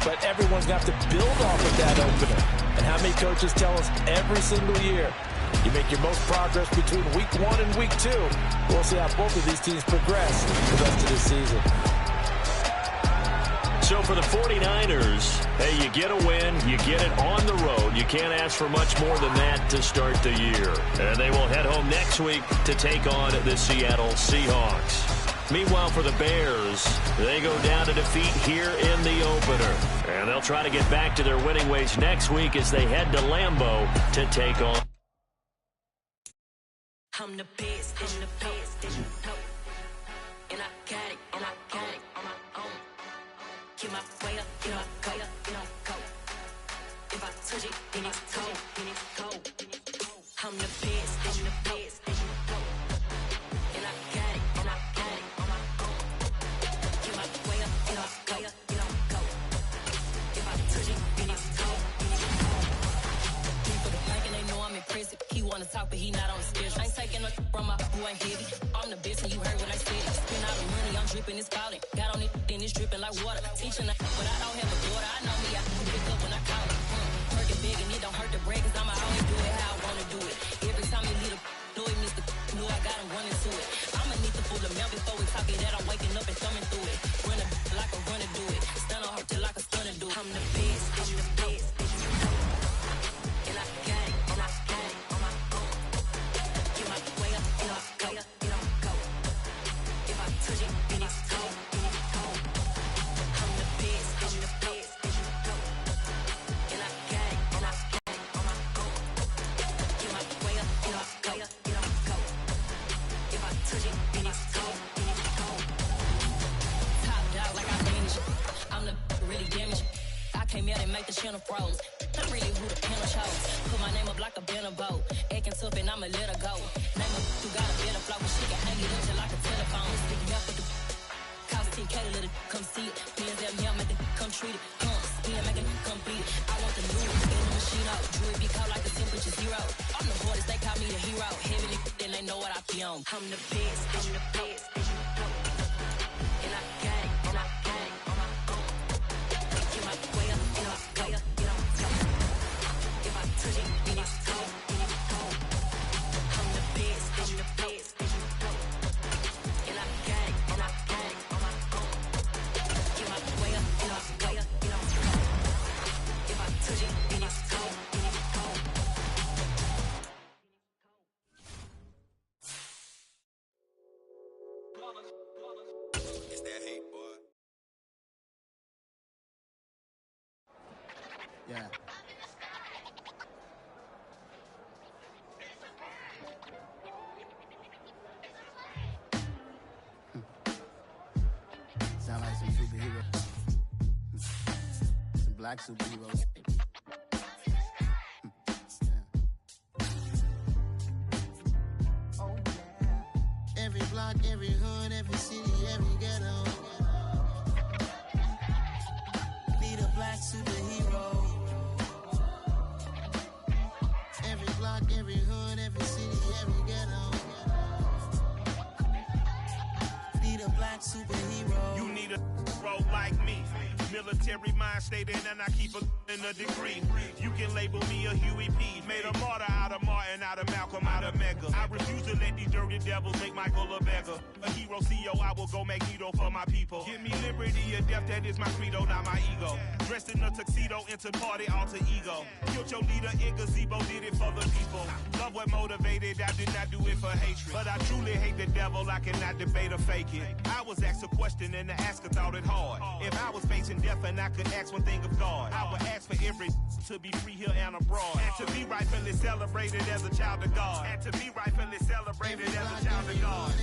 But everyone's going to have to build off of that opener. And how many coaches tell us every single year, you make your most progress between Week 1 and Week 2. We'll see how both of these teams progress the rest of this season. So for the 49ers, hey, you get a win, you get it on the road. You can't ask for much more than that to start the year. And they will head home next week to take on the Seattle Seahawks. Meanwhile, for the Bears, they go down to defeat here in the opener. And they'll try to get back to their winning ways next week as they head to Lambeau to take on. I'm the best, and I got it on my own. Get my way up, go. If I touch it, then it's cold. I'm the best, and I got it on my own. Get my way up, go. If I touch it, then it's cold. For the pack and they know I'm impressive. He wanna talk, but he not on the schedule. I ain't taking no from my who ain't heavy. I'm the best, and you heard what I said. Spend all the money, I'm dripping, it's falling. Got on it, then it's dripping like water. Teaching, but I don't have a daughter. I know me, I can pick up when I call it. Working big, and it don't hurt the break, cause I'ma always do it how I wanna do it. Every time you lead a know it means the know I got him running to it. I'ma need the full amount before we talk it that I'm waking up and thumbing through it. Running like a runner do it. Stun on her till like a stunner do it. I'm the best, and I got it on my own. Get my way up, go. If I touch it, then it's cold. I'm the best, and I got it on my own. Get my way up, go. If I touch it, then it's cold. Top dog like I finished. I'm the really damaged. I came out and make the channel froze. I'm really who the panel chose. Put my name up like a banner boat. Acting tough and I'ma let her go. Name her who got a better flow. She can hang it up just like a telephone. Sticking up with the cost 10K to let it come see it. Bands that me, I make it come treat it. Spin, make it come beat it. I want the new in the machine out. Jewelry be cold like the temperature 0. I'm the hardest, they call me the hero. Heavy, then they know what I be on. I'm the best, and I got it on my own. Get my way up, go. If I touch it, then it's cold. I'm the best, and I got it on my own. Get my way up, go. Yeah. Sound like some superheroes. Some black superheroes. Oh, yeah. Every block, every hood, every city, every ghetto. Need a black superhero. Every block, every hood, every city, every ghetto. Need a black superhero. You need a hero like me. Military mind stated, and I keep in a degree. You can label me a Huey P. Made a martyr out of Martin, out of Malcolm, out of Mega. I refuse to let these dirty devils make Michael a beggar. A hero CEO, I will go Magneto for my people. Give me liberty or death, that is my credo, not my ego. Dressed in a tuxedo, into party alter ego. Killed your leader in gazebo, did it for the people. Love what motivated, I did not do it for hatred. But I truly hate the devil, I cannot debate or fake it. I was asked a question and the asker thought it hard. If I was facing death and I could ask one thing of God, I would ask for every to be free here and abroad, and to be rightfully celebrated as a child of God, and to be rightfully celebrated as a child of God.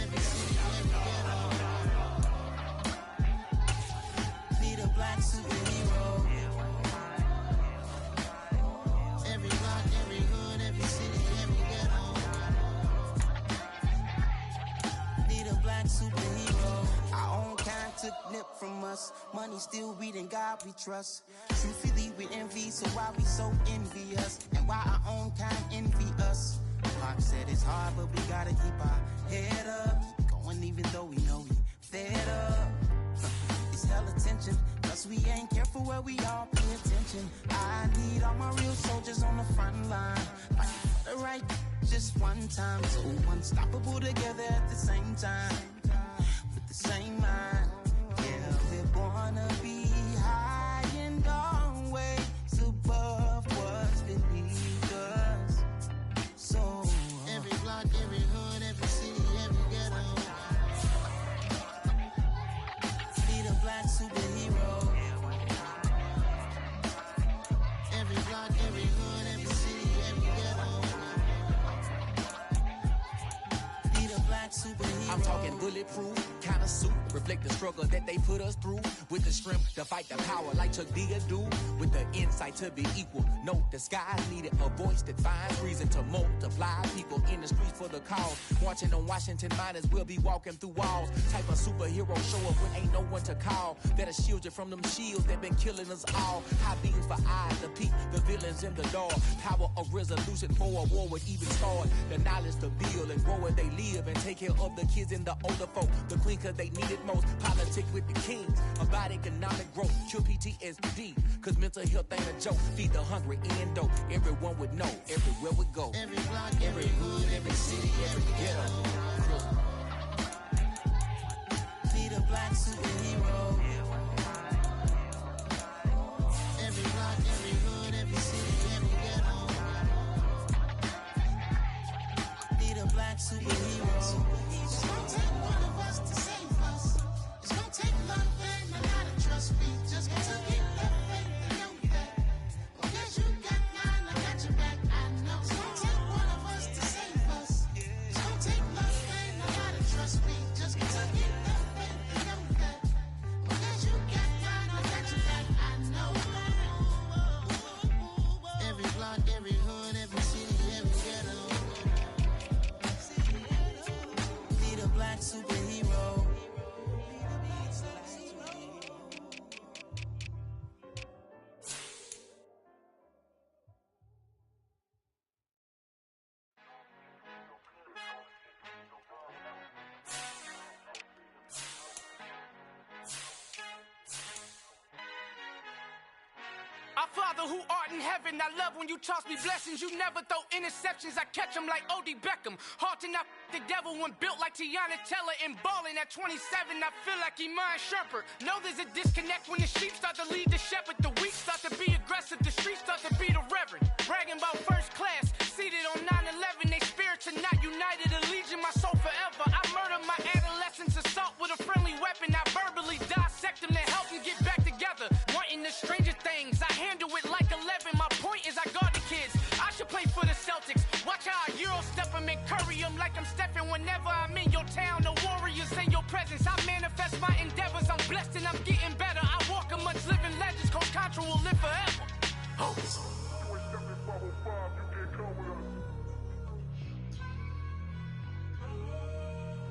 Need a black superhero. Every block, every hood, every city, every ghetto. Need a black superhero. Our own kind took nip from us. Money still reading God we trust. Truthfully we envy, so why we so envious? And why our own kind envy us? Pac said it's hard, but we gotta keep our head up. Going even though we know we fed up. It's hell attention, cause we ain't careful where we all pay attention. I need all my real soldiers on the front line. Fighting for the right just one time. So unstoppable together at the same time. With the same mind. Yeah, we're gonna be high and always above what's beneath us. So every block, every hood, every city, every ghetto. Need a black superhero. Every block, every hood, every city, every ghetto. Need a black superhero. I'm talking bulletproof kind of suit, reflect the struggle that they put us through. With the strength to fight the power like Chuck D do. With the insight to be equal. No disguise needed, a voice that finds reason to multiply. People in the streets for the cause. Marching on Washington, might as well be walking through walls. Type of superhero show up when ain't no one to call. That'll shield you from them shields that been killing us all. High beams for eyes to peek, the villains in the dark. Power of resolution for a war would even start. The knowledge to build and grow where they live and take care of the kids and the older folk. The queen cause they need it most. Politic with the kings. About economic growth. Cure PTSD. Cause mental health ain't a joke. Feed the hungry and dope. Everyone would know. Everywhere we go. Every block, every hood, every city, every ghetto. Need a black superhero. Every block, every hood, every city, every ghetto. Need a black superhero. It's gonna take one of us to save us. It's gonna take love and a lot of trust. We just got to keep that faith and know that. Because you got mine, I got your back. I know. It's gonna take one of us to save us. It's gonna take love and a lot of trust. We just got to keep that faith and know that. Because you got mine, I got your back. I know. Every block, every hood, every city, every ghetto. Need a black superhero. Our Father who art in heaven, I love when you toss me blessings. You never throw interceptions, I catch them like O.D. Beckham. Hard to not the devil when built like Tiana Teller and balling at 27, I feel like Iman Shumpert. Know there's a disconnect when the sheep start to lead the shepherd. The weak start to be aggressive, the streets start to be the reverend. Bragging about first class, seated on 9/11. They spirits are not united, a legion, my soul forever. I murder my adolescence, assault with a friendly weapon. I verbally dissect them to help them get back together. Wanting the stranger things, I handle it like 11. forever. You ain't stepping 505, you can't come with us.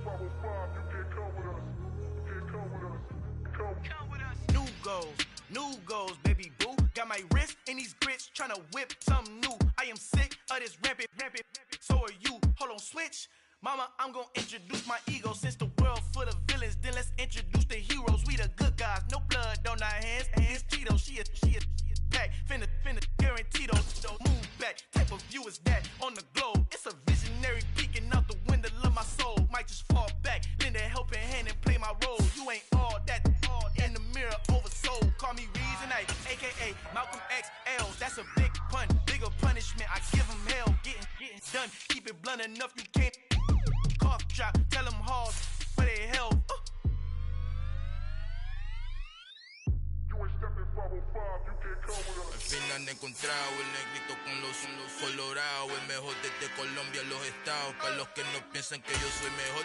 505, you can't come with us. You can't come with us. Come with us. New goals, baby boo. Got my wrist in these grits, tryna whip something new. I am sick of this rampant. So are you. Hold on, switch. Mama, I'm gonna introduce my ego. Since the world full of villains, then let's introduce the heroes. We the good guys, no blood on our hands. Hands Tito, she a pack. Finna guarantee those. Move back, type of view is that on the globe? It's a visionary peeking out the window of my soul. Might just fall back, lend a helping hand and play my role. You ain't all that in the mirror oversold. Call me Reason A, aka Malcolm XL. That's a big pun, bigger punishment. I give him hell, getting done. Keep it blunt enough, you can't cough drop. Tell them hard where they held. You ain't stepping 505, you can't come with us. Al fin han encontrado el negrito con los colorados, el mejor desde Colombia, los estados. Para los que no piensan que yo soy mejor,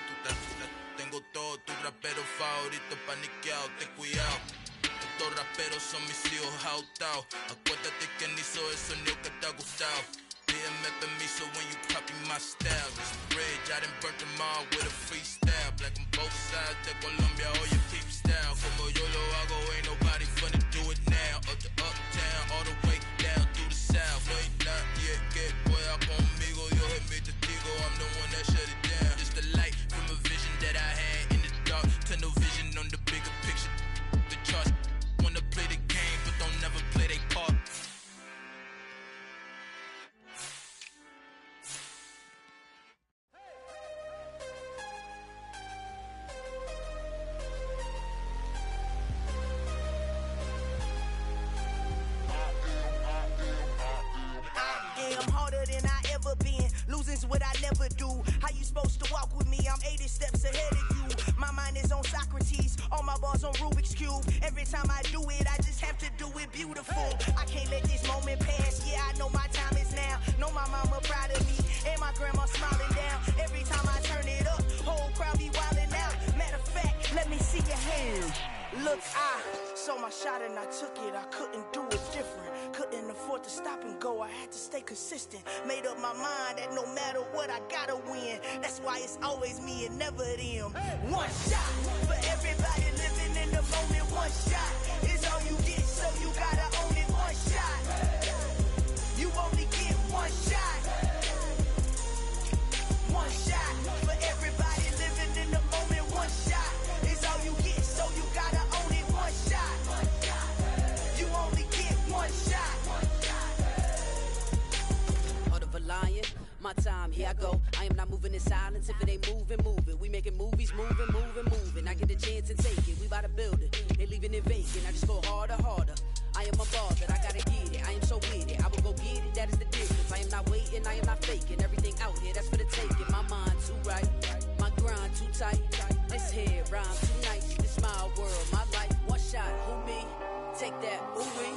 tengo todo, tus raperos favoritos paniqueados, ten cuidado. Estos raperos son mis hijos jautados. Acuérdate quién hizo el sonido que te ha gustado. Pídeme permiso when you copy my style. This bridge, I done burnt them all with a freestyle. Black on both sides de Colombia, all your peep style. Como yo lo hago, ain't nobody finna do it now. Up to uptown, all the way down through the south. No hay nadie que pueda conmigo. Dios es mi testigo, I'm the one that shut it down. Just the light from a vision that I had in the dark. Tunnel vision on the bigger picture. The charts wanna play the game, but don't never play their part. Losing's what I never do. How you supposed to walk with me? I'm 80 steps ahead of you. My mind is on Socrates, all my bars on Rubik's Cube. Every time I do it, I just have to do it beautiful. I can't let this moment pass. Yeah, I know my time is now. Know my mama proud of me, and my grandma smiling down. Every time I turn it up, whole crowd be wildin' out. Matter of fact, let me see your hands. Look, I saw my shot and I took it. I couldn't do it different. Couldn't afford to stop and go. I had to stay consistent. Made up my mind that no matter what, I gotta win. That's why it's always me and never them. One shot for everybody living in the moment. One shot is all you get, so you gotta own it. One shot. You only get one shot. One shot for everybody living in the moment. One shot is all you get, so you gotta own it. One shot. You only get one shot. Lion, my time, here I go. I am not moving in silence. If it ain't moving, moving. We making movies, moving. I get a chance and take it. We bout to build it. They leaving it vacant. I just go harder. I am a ball that I gotta get it. I am so with it. I will go get it. That is the difference. I am not waiting. I am not faking. Everything out here, that's for the taking. My mind too right. My grind too tight. This head rhyme too nice. This my world, my life. One shot, who me? Take that, ooh wee.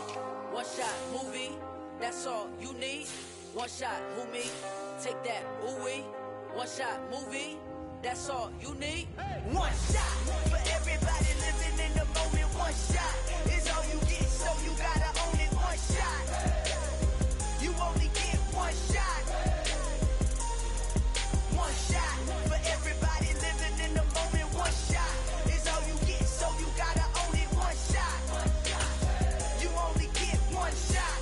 One shot, movie. That's all you need. One shot, who me? Take that, ooh wee. One shot, movie. That's all you need. One shot for everybody living in the moment. One shot is all you get, so you gotta own it. One shot. You only get one shot. One shot for everybody living in the moment. One shot is all you get, so you gotta own it. One shot. You only get one shot.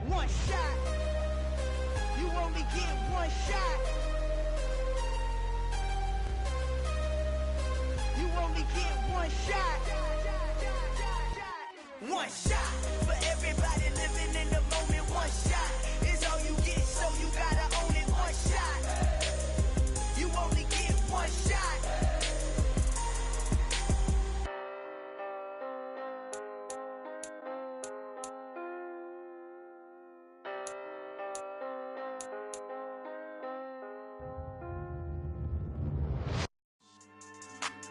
One shot. You only get one shot. You only get one shot. One shot for everybody living in the moment. One shot is all you get, so you gotta own it. One shot. You only get one shot.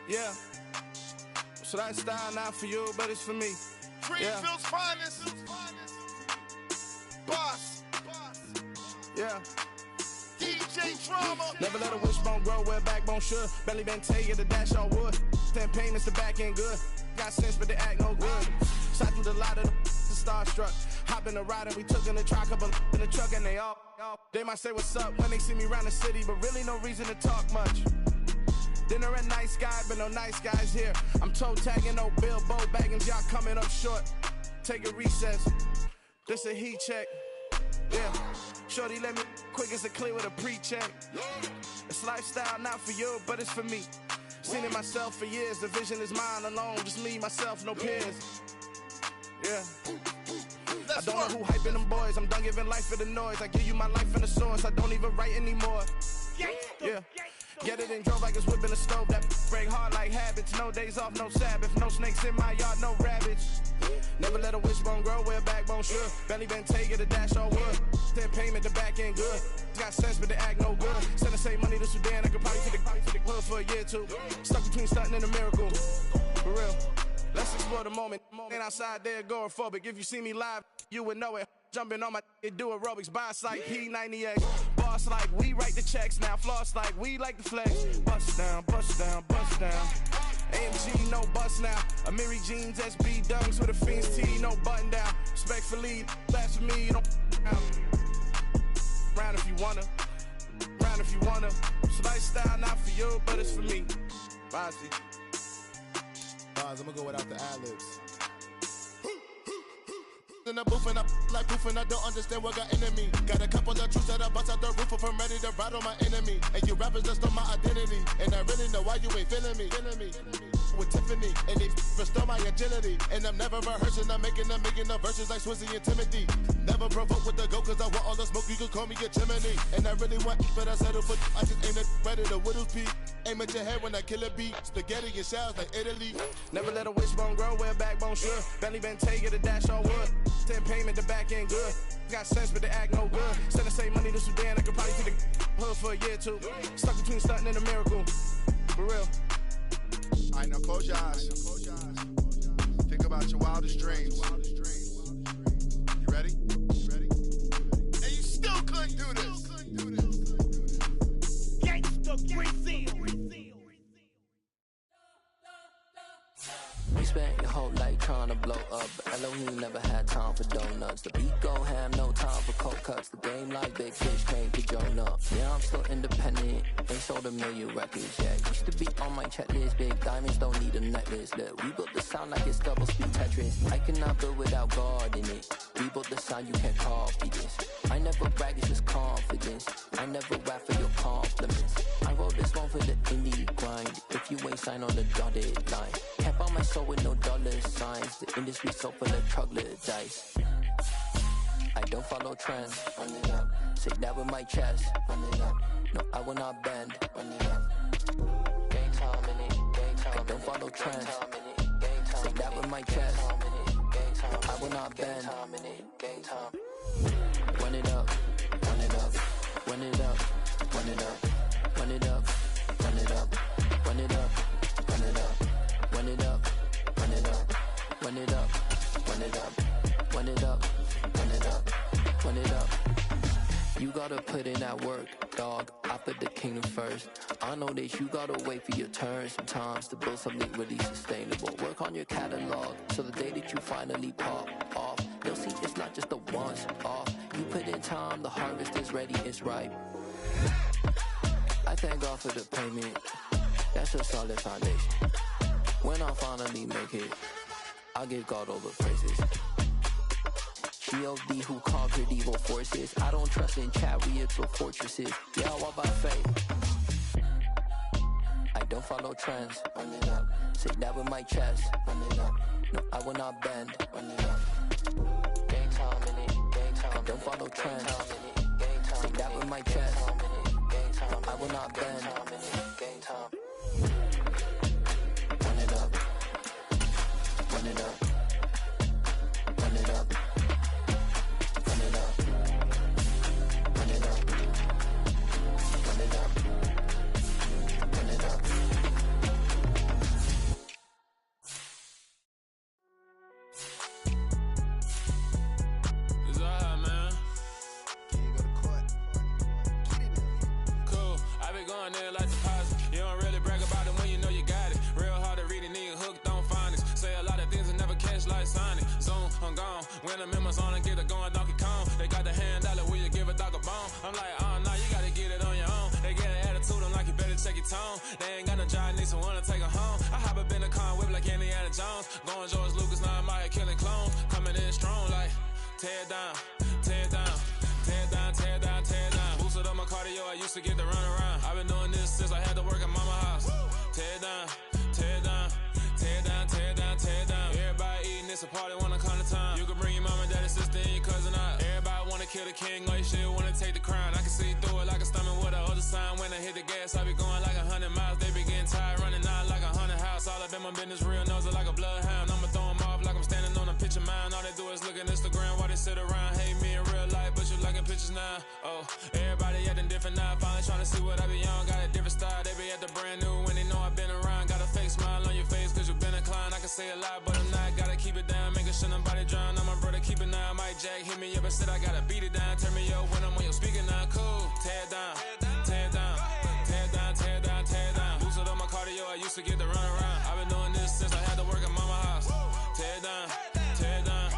Yeah. So that style not for you, but it's for me. Greenfield's finest. Boss. Yeah. DJ Drama. Never let a wishbone grow where a backbone should. Belly been taking the dash all wood. 10 payments, the back end good. Got sense, but they act no good. Shot through the lot of the starstruck. Hop in the ride and we took in the truck, couple in the truck, and they might say what's up when they see me around the city, but really no reason to talk much. Dinner at Nice Guy, but no nice guys here. I'm toe tagging, no Bilbo baggins, y'all coming up short. Take a recess. This a heat check. Yeah. Shorty let me quick as a clear with a pre-check. It's lifestyle, not for you, but it's for me. Seen it myself for years. The vision is mine alone. Just me, myself, no peers. Yeah. I don't know who hyping them boys. I'm done giving life for the noise. I give you my life in the source. I don't even write anymore. Yeah. Get it and drove like it's whipping a stove. That break hard like habits. No days off, no Sabbath. No snakes in my yard, no rabbits. Never let a wishbone grow where a backbone should. Belly been taking the dash all wood. 10 payment, the back end good. Got sense, but they act no good. Send the same money to Sudan. I could probably take the hood for a year or two. Stuck between stunting and a miracle. For real. Let's explore the moment. Ain't outside there agoraphobic. If you see me live, you would know it. Jumping on my do aerobics. Boss like P90X. Boss like we write the checks now. Floss like we like the flex. Bust down, bust down, bust down. AMG, no bust now. Amiri jeans, SB dunks with a Fiends T, no button down. Respectfully, that's for me, you don't round if you wanna. Round if you wanna. It's lifestyle, not for you, but it's for me. Bossy. I'm gonna go without the ad-libs. In the booth and I like proof and I don't understand what got into me. Got a couple of truths that I bust out the roof if I'm ready to ride on my enemy. And you rappers just stole my identity. And I really know why you ain't feeling me. With Tiffany, and they restore my agility. And I'm never rehearsing, I'm making the verses like Swizzy and Timothy. Never provoke with the go, cause I want all the smoke, you can call me a chimney. And I really want, but I settle for, I just aim it ready to Whittles Peak. Aim at your head when I kill a beat. Spaghetti and shells like Italy. Never let a wishbone grow where a backbone should. Belly been taking the dash all wood. 10 payment, the back end good. Got sense, but they act no good. Send the same money to Sudan, I could probably take the hood for a year or two. Stuck between stunting and a miracle. For real. Alright, now close your eyes. Think about your wildest dreams. You ready? And you still couldn't do this. Gangsta Brazil. You spent your whole life trying to blow up, but Elohim never had time for donuts. The beat go ham, no time for cold cuts. The game like big fish came to Jonah. Yeah, I'm still independent, ain't sold 1 million records yet. Used to be on my checklist, big diamonds don't need a necklace. Look, we built the sound like it's double speed Tetris. I cannot build without God in it. We built the sound, you can't copy this. I never brag, it's just confidence. I never rap for your compliments. I wrote this one for the indie grind. If you ain't signed on the dotted line, can't buy my soul with no dollar signs. The industry so full of troglodytes. I don't follow trends. Say that with my chest. No, I will not bend. Game time in it. I don't follow trends. Say that with my chest. I will not bend. Game time. Run it up. Run it up. Run it up. Run it up. Run it up. Run it up. Run it up. Run it up. Run it up. Run it up. Run it up. Run it up. Run it up. Run it up. Run it up. You gotta put in that work, dog. I put the kingdom first. I know that you gotta wait for your turn sometimes to build something really sustainable. Work on your catalog, so the day that you finally pop off, you'll see it's not just a once off. You put in time, the harvest is ready, it's ripe. I thank God for the payment. That's a solid foundation. When I finally make it, I'll give God all the praises. G.O.D. who conquered evil forces. I don't trust in chariots or fortresses. Yeah, I walk by faith. I don't follow trends. Say that with my chest. No, I will not bend. Game time in it. I don't follow trends. Say that with my chest. No, I will not bend. Game time. Run it up. Run it up. Run it up. Run it up. Run it up. Run it up. Run it up. It's alright, man. When the members on and get it going Donkey Kong. They got the hand dollar, will you give a dog a bone? I'm like, oh no, you gotta get it on your own. They get an attitude, I'm like, you better check your tone. They ain't got no job, need someone to take her home. I hop up in the car, whip like Indiana Jones. Going George Lucas, now I'm out here killing clones. Coming in strong like, tear down, tear down, tear down, tear down, tear down. Boosted up my cardio, I used to get to run around. I've been doing this since I had to work at mama house. Tear down, tear down, tear down, tear down, tear down. Everybody eating, it's a party, wanna come to time. You can bring your mom and daddy, sister, and your cousin out. Everybody wanna kill the king, or you shit wanna take the crown. I can see through it like a stomach with a other sign. When I hit the gas, I be going like 100 miles. They be getting tired, running out like 100 house. All up in my business, real nose like a bloodhound. I'ma throw them off like I'm standing on a picture mound. All they do is look at Instagram while they sit around. Hate me in real life, but you liking pictures now. Oh, everybody acting different now. Finally trying to see what I be on. Got a different style, they be at the brand new when they know I've been around. Got a fake smile on your face cause you been inclined. I can say a lot, but I'm not. Gotta keep it down, making sure nobody drown. I'm my brother, keep it down. Mike Jack hit me up and said I gotta beat it down. Turn me up when I'm on your speaker now. Cool, tear down, tear down, tear down, tear down, tear down. Boosted up my cardio, I used to get to run around. I've been doing this since I had to work at mama house. Tear down, tear down,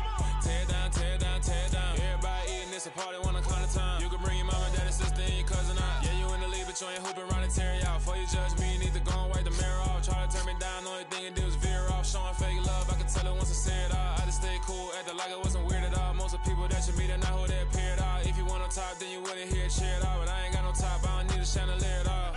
tear down, tear down, tear down. Everybody eating, it's a party, wanna come to time. You can bring your mama, daddy, sister, and your cousin out. Yeah, you in the league, but you ain't hooping around and tear you out. Before you judge me, you need to go and wipe the mirror off. Try to turn me down, only thing it did was veer off. Showing fake love, I can tell it once I say it all. I just stay cool, acting like it wasn't weird at all. Most of the people that you meet are not who they appear at all. If you want on top, then you wouldn't hear it cheer at all. But I ain't got no top, I don't need a chandelier at all.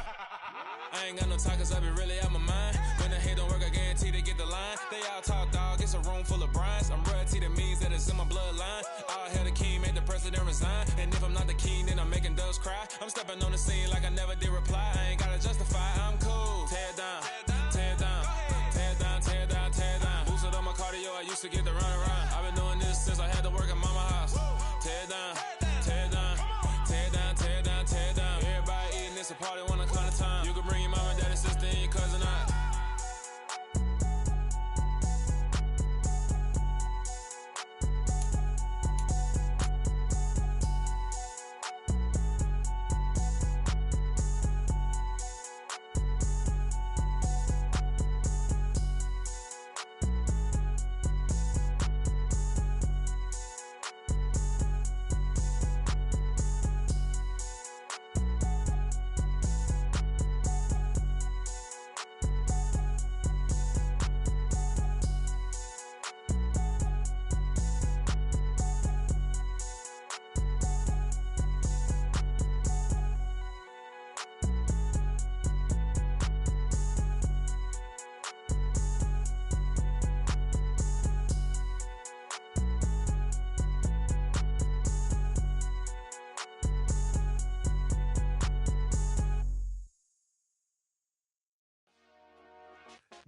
I ain't got no talk cause I be really out my mind. When the hate don't work, I guarantee they get the line. They all talk dog, it's a room full of brinds. I'm royalty, that means that it's in my bloodline. All hell the king, made the president resign. And if I'm not the king, then I'm making doves cry. I'm stepping on the scene like I never did reply. I ain't gotta justify, I'm cool. Tear down, tear down, tear down, tear down, tear down. Boosted up my cardio, I used to get to run around. I've been doing this since I had to work at mama house. Tear down, tear down, tear down, tear down, tear down. Everybody eating, it's a party, wanna come to time. You can bring your mama, daddy, sister, and your cousin out.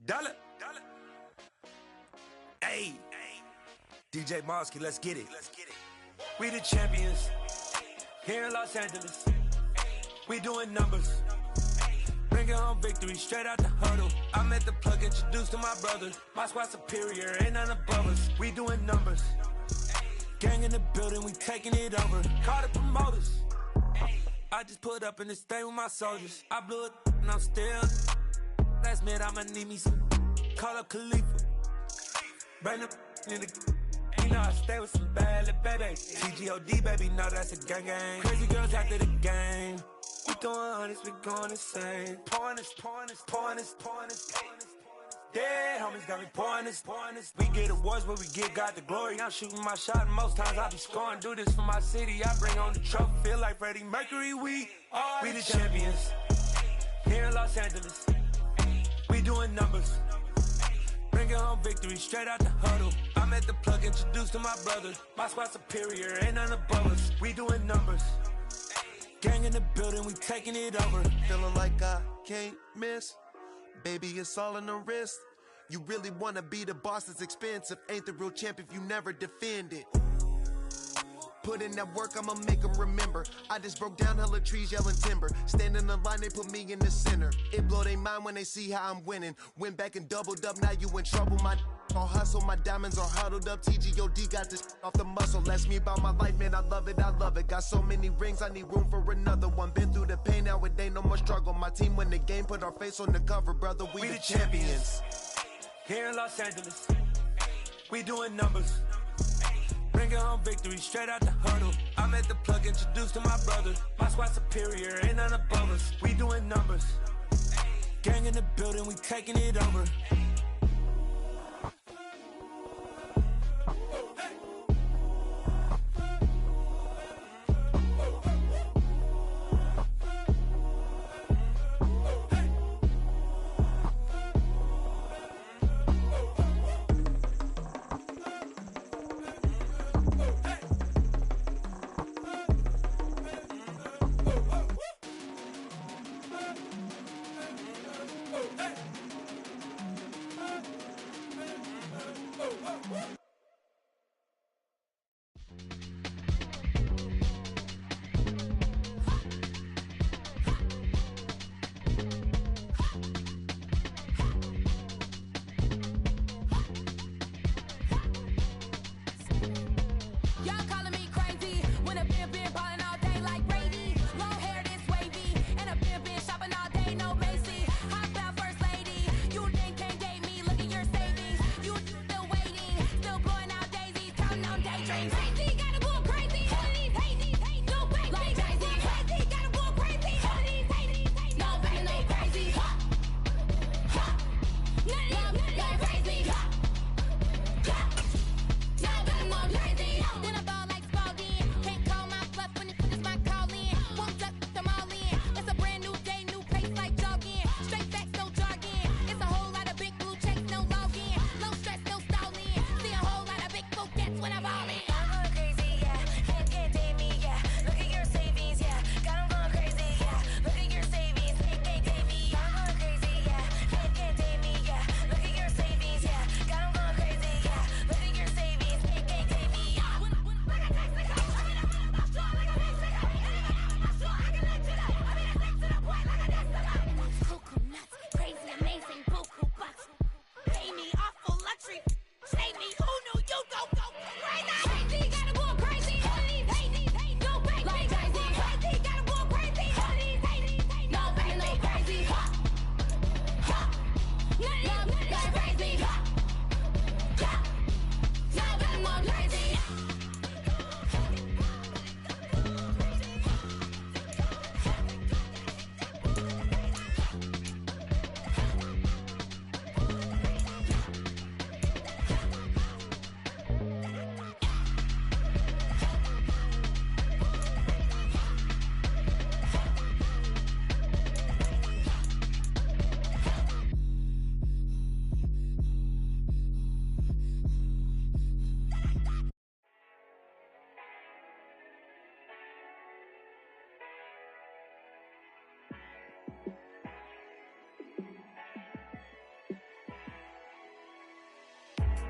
Dollar. Hey. DJ Mosky, let's get it. We the champions here in Los Angeles. We doing numbers. Bringing home victory straight out the huddle. I met the plug, introduced to my brother. My squad superior, ain't none above us. We doing numbers. Gang in the building, we taking it over. Call the promoters. I just put up in this thing with my soldiers. I blew it and I'm still. Last minute, I'ma need me some. Call up Khalifa. Bring up in the. You know I stay with some bad little baby. TGOD, baby, know that's a gang gang. Crazy girls after the game. We doing honest, we going insane. Pouring this. Yeah, homies got me pouring this. We get awards, but we get God the glory. I'm shooting my shot, and most times I be scoring. Do this for my city, I bring on the trophy. Feel like Freddie Mercury, we the champions here in Los Angeles. We doing numbers. Bringing home victory straight out the huddle. I'm at the plug, introduced to my brother. My squad superior, ain't none above us. We doing numbers. Gang in the building, we taking it over. Feeling like I can't miss. Baby, it's all in the wrist. You really wanna be the boss, it's expensive. Ain't the real champ if you never defend it. Put in that work, I'ma make them remember. I just broke down hella trees, yelling timber. Stand in the line, they put me in the center. It blow their mind when they see how I'm winning. Went back and doubled up, now you in trouble. My all hustle, my diamonds are huddled up. TGOD got this off the muscle. Ask me about my life, man, I love it. Got so many rings, I need room for another one. Been through the pain, now it ain't no more struggle. My team win the game, put our face on the cover, brother. We the champions. Here in Los Angeles, we doing numbers. victory straight out the huddle. I'm at the plug, introduced to my brother. My squad superior, ain't none above us. We doing numbers. Gang in the building, we taking it over.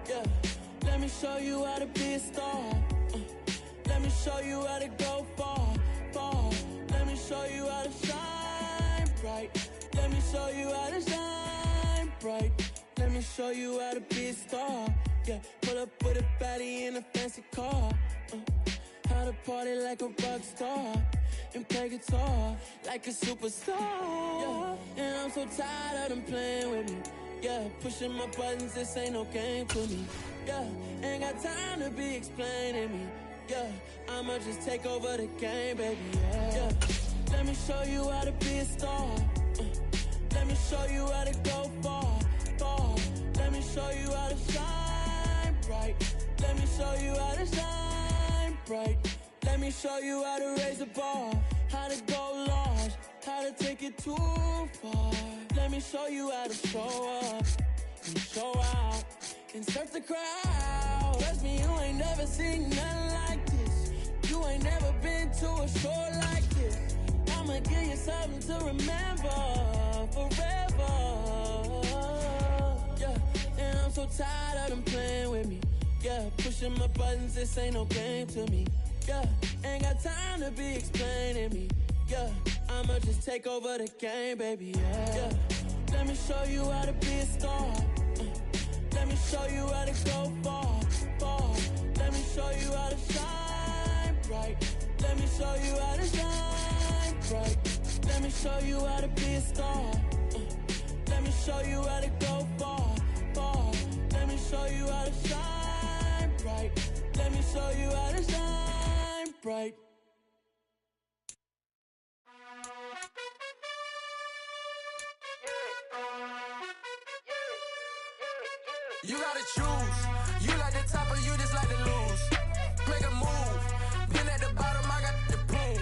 Yeah, let me show you how to be a star. Let me show you how to go far, far. Let me show you how to shine bright. Let me show you how to shine bright. Let me show you how to be a star. Yeah, pull up with a baddie in a fancy car. How to party like a rock star and play guitar like a superstar. Yeah, and I'm so tired of them playing with me. Yeah, pushing my buttons, this ain't no game to me. Yeah, ain't got time to be explaining me. Yeah, I'ma just take over the game, baby. Yeah, let me show you how to be a star. Let me show you how to go far, far. Let me show you how to shine bright. Let me show you how to shine bright. Let me show you how to raise the bar, how to go large, how to take it too far. Let me show you how to show up and show out and surf the crowd. Trust me, you ain't never seen nothing like this. You ain't never been to a show like this. I'ma give you something to remember forever. Yeah, and I'm so tired of them playing with me. Yeah, pushing my buttons, this ain't no game to me. Yeah, ain't got time to be explaining me. Yeah, I'ma just take over the game, baby. Yeah, let me show you how to be a star. Let me show you how to go far, far. Let me show you how to shine bright. Let me show you how to shine bright. Let me show you how to be a star. Let me show you how to go far, far. Let me show you how to shine bright. Let me show you how to shine. bright. You gotta choose. You like the top or you just like to lose. Make a move. Been at the bottom, I got the proof.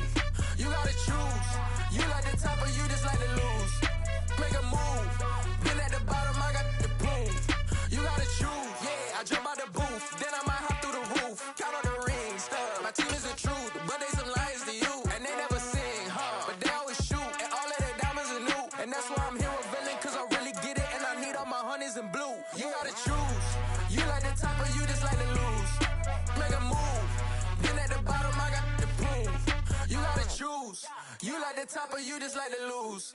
You gotta choose. You like the top or you just like to lose. Make a move. Been at the bottom, I got the proof. You gotta choose. Yeah, I jump out the booth. Then I might hop through the roof. Count on the rings. My team is the truth, but they some liars to you. And they never sing, huh? But they always shoot. And all of their diamonds are new. And that's why I'm here with Villain, cause I really get it. And I need all my honeys in blue. You gotta choose. You like the top or you just like to lose. Make a move. Been at the bottom, I got the proof. You gotta choose. You like the top or you just like to lose.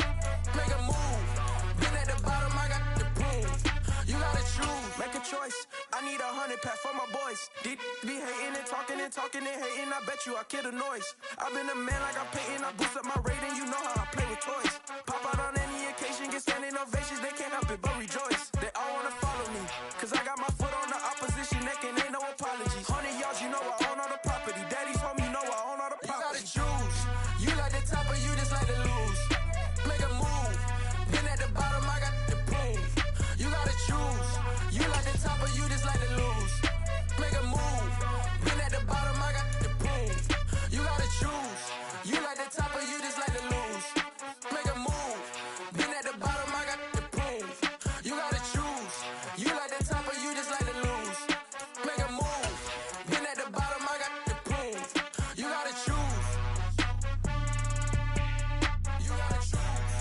Make a move. Been at the bottom, I got the proof. You gotta choose. Make a choice. I need 100 pack for my boys. Be hating and talking and hating. I bet you I kill the noise. I've been a man like I'm Peyton. I boost up my rating. You know how I play with toys. Pop out on any occasion, get standing ovations. They can't help it but rejoice. They all wanna follow me, cause I got my foot on the opposition neck and ain't no apologies. 100 yards, you know I own all the property. Daddy's home, you know I own all the property. You gotta choose. You like the top or you just like to lose. Make a move. Been at the bottom, I got the proof. You gotta choose. You like the top or you just like to lose. Make a move. Been at the bottom, I got the proof. You gotta choose. You like the top or you just like to lose. Make a move. Been at the bottom, I got the proof. You gotta choose. You like the top or you just like to lose. Make a move. Been at the bottom, I got the proof. You gotta choose. You gotta choose.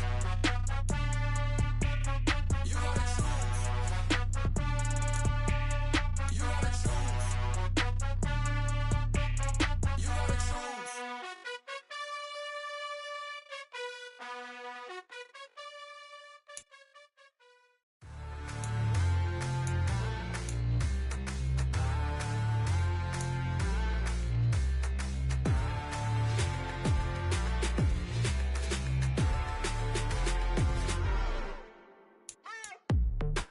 You gotta choose. You gotta choose. You gotta choose.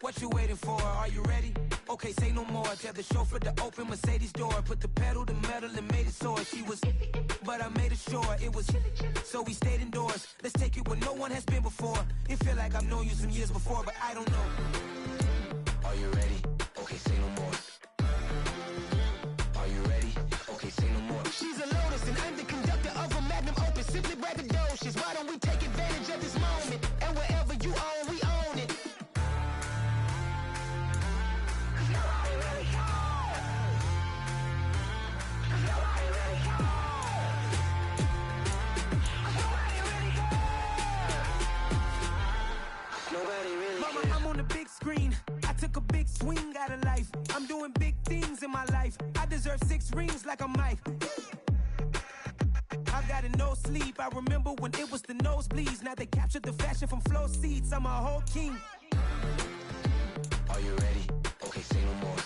What you waiting for? Are you ready? Okay, say no more. Tell the chauffeur to open Mercedes door. Put the pedal to metal and made it soar. She was, but I made it sure it was. So we stayed indoors. Let's take it where no one has been before. It feel like I've known you some years before, but I don't know. Are you ready? Okay, say no more. Are you ready? Okay, say no more. She's a Lotus and I'm the conductor of a Magnum Opus. Simply braggadocious. Why don't we take advantage of this moment? And wherever you own, we own it. Mama, I'm on the big screen. I took a big swing out of life. I'm doing big things in my life. I deserve 6 rings like I'm Mike. I've got no sleep. I remember when it was the nosebleeds. Now they captured the fashion from flow seats. I'm a whole king. Are you ready? Okay, say no more.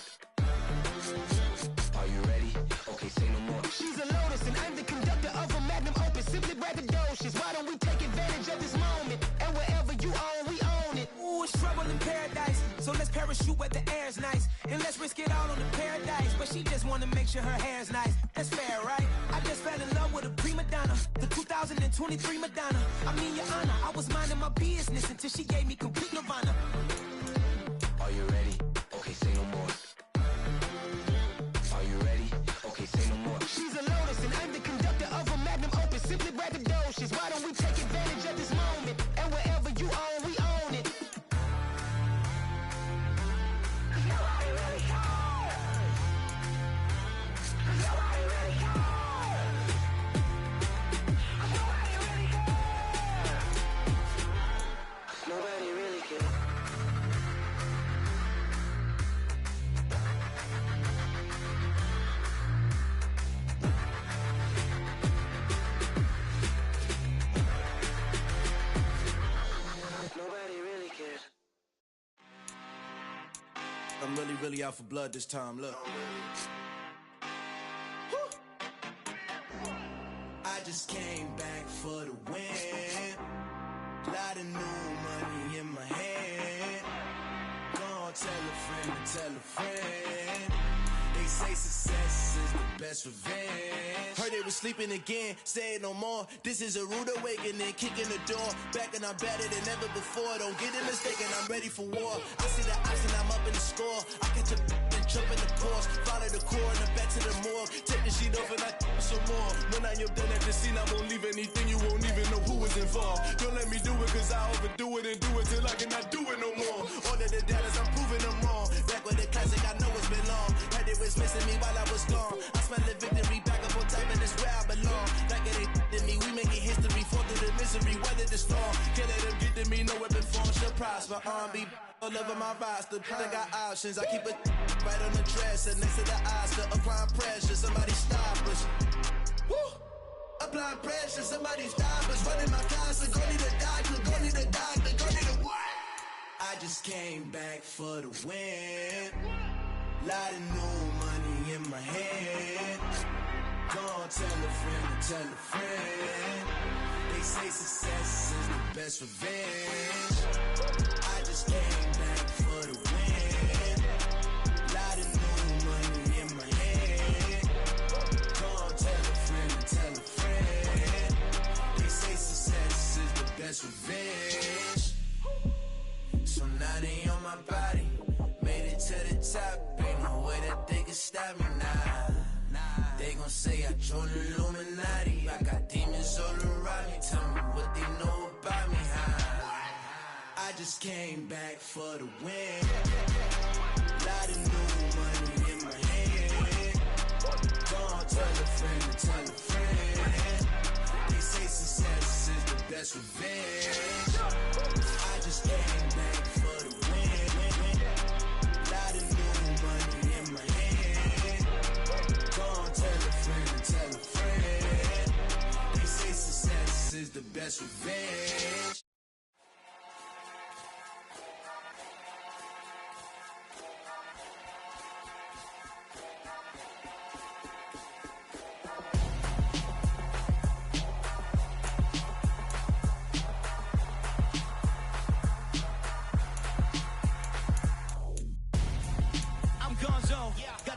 Are you ready? Okay, say no more. She's a Lotus and I'm the conductor of a Magnum Opus. Simply braggadocious. Why don't we take advantage of this moment? And wherever you own, we own it. Ooh, it's trouble in paradise. So let's parachute where the air's nice. And let's risk it all on the paradise. But she just wanna make sure her hair's nice. That's fair, right? I just fell in love with a prima donna. The 2023 Madonna. I mean, your honor, I was minding my business until she gave me complete nirvana. Are you ready? Okay, say no more. Are you ready? Okay, say no more. She's a Lotus and I'm the conductor of a Magnum Opus. Simply braggadocious. Why don't we take advantage of this moment? And wherever you own, we own it. Nobody really cares. Nobody really cares. Nobody really cares. Nobody really cares. Nobody really cares. I'm really out for blood this time, look. I just came back for the win. Lot of new money in my hand. Gonna tell a friend to tell a friend. They say success is the best revenge. Heard they were sleeping again. Say it no more. This is a rude awakening. Kicking the door. Back and I'm better than ever before. Don't get it mistaken, I'm ready for war. I see the option, I'm up in the score. I catch a and jump in the course. Follow the core and the back to the morgue. Take the sheet off and I some more. When I am done at the scene, I won't leave anything. You won't even know who was involved. Don't let me do it, cause I overdo it and do it till I cannot do it no more. All of the doubters, I'm proving them wrong. Back with the classic, I know it's been long. Heard it was missing me while I was gone. I smell the victory, back up on time, and it's where I belong. Like it ain't to me, we making history. Fall through the misery, weather the storm. Can't let them get to me, no weapon form should prosper. R&B all over my roster. I got options, I keep it right on the dresser. Next to the Oscar, applying pressure, somebody stop us. Woo! Applying pressure, somebody stop us. Running my casa, go need a doctor, go need a doctor, go need a what? I just came back for the win. Lot of new money in my hand. Gonna tell a friend to tell a friend. They say success is the best revenge. I just came back for the win. Lot of new money in my hand. Gonna tell a friend to tell a friend. They say success is the best revenge. So now they on my body. Made it to the top. Ain't no way that they can stop me now. They gon' say I joined the Illuminati. I got demons all around me. Tell me what they know about me, huh? I just came back for the win. Lot of new money in my hand. Gonna tell a friend to tell a friend. They say success is the best revenge. I just came back for the win. Lot of new money in my hand. Gonna tell a friend to tell a friend. They say success is the best revenge.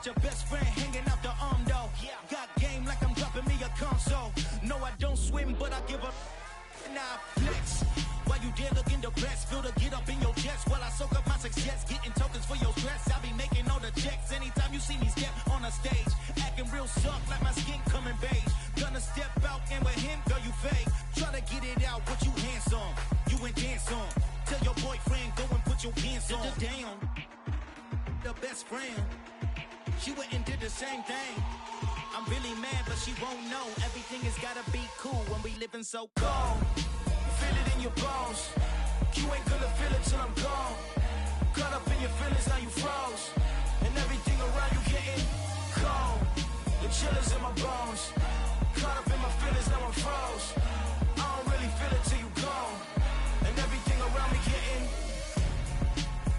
Your best friend hanging out the arm though. Got game like I'm dropping me a console. No, I don't swim, but I give a nah flex. While you there looking depressed, feel the get up in your chest while I soak up my success. Getting tokens for your stress. I be making all the checks anytime you see me step on a stage. Acting real soft like my skin coming beige. Gonna step out and with him, girl, you fake. Try to get it out, but you handsome. You ain't dance on. Tell your boyfriend, go and put your pants on. Down. The best friend. She went and did the same thing. I'm really mad, but she won't know. Everything has gotta be cool when we living so cold. Feel it in your bones. You ain't gonna feel it till I'm gone. Caught up in your feelings, now you froze. And everything around you getting cold. The chillers in my bones. Caught up in my feelings, now I'm froze. I don't really feel it till you gone. And everything around me getting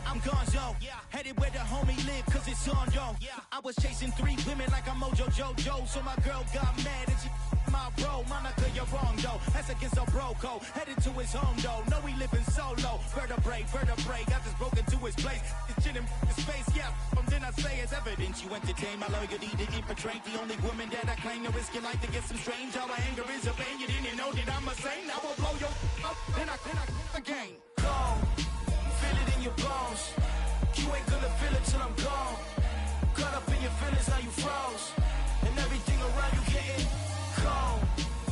I'm gonzo, headed where the homie live, cause it's on, yo. I was chasing 3 women like I'm Mojo Jojo, so my girl got mad and she my bro. Monica, you're wrong, though. That's against a bro code. Headed to his home, though. No, we living solo. Vertebrae, got this broken to his place. This shit in his face, yeah. From then I say it's evidence you entertain my loyalty to infiltrate. The only woman that I claim to risk your life to get some strange. All my anger is a pain. You didn't know that I'm a saint. I will blow your up, then I again. Gone. Feel it in your bones. You ain't gonna feel it till I'm gone. Caught up in your feelings, now you froze. And everything around you getting cold.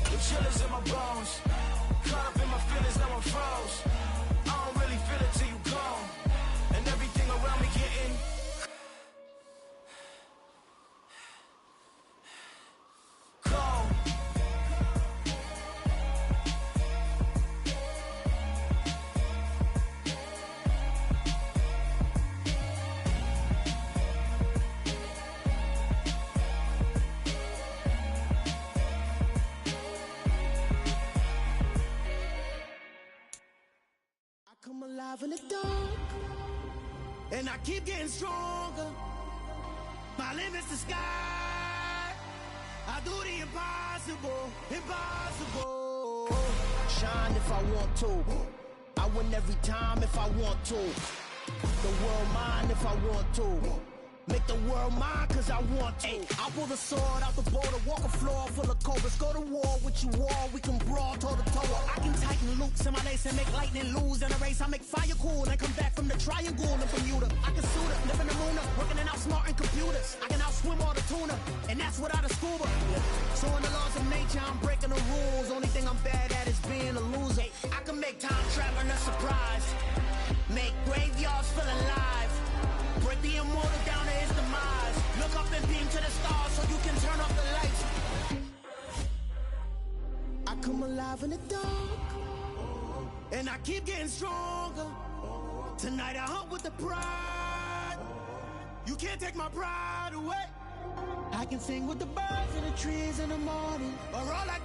The chillers in my bones. Caught up in my feelings, now I'm froze. I don't really feel it till you gone. And everything around me getting cold. Come alive in the dark, and I keep getting stronger. My limit's the sky. I do the impossible, impossible. Shine if I want to. I win every time if I want to. The world mine if I want to. Make the world mine cause I want to. I pull the sword out the border, walk a floor full of cobras. Go to war with you all, we can brawl toe to toe. I can tighten loops in my lace and make lightning lose in a race. I make fire cool and come back from the triangle in Bermuda. I can suit up, live in the moon up, working and outsmarting computers. I can outswim all the tuna, and that's without a scuba. So in the laws of nature, I'm breaking the rules. Only thing I'm bad at is being a loser. I can make time traveling a surprise, make graveyards feel alive, break the immortal down to his demise. Look up and beam to the stars so you can turn off the lights. I come alive in the dark, and I keep getting stronger. Tonight I hunt with the pride. You can't take my pride away. I can sing with the birds in the trees in the morning, or all I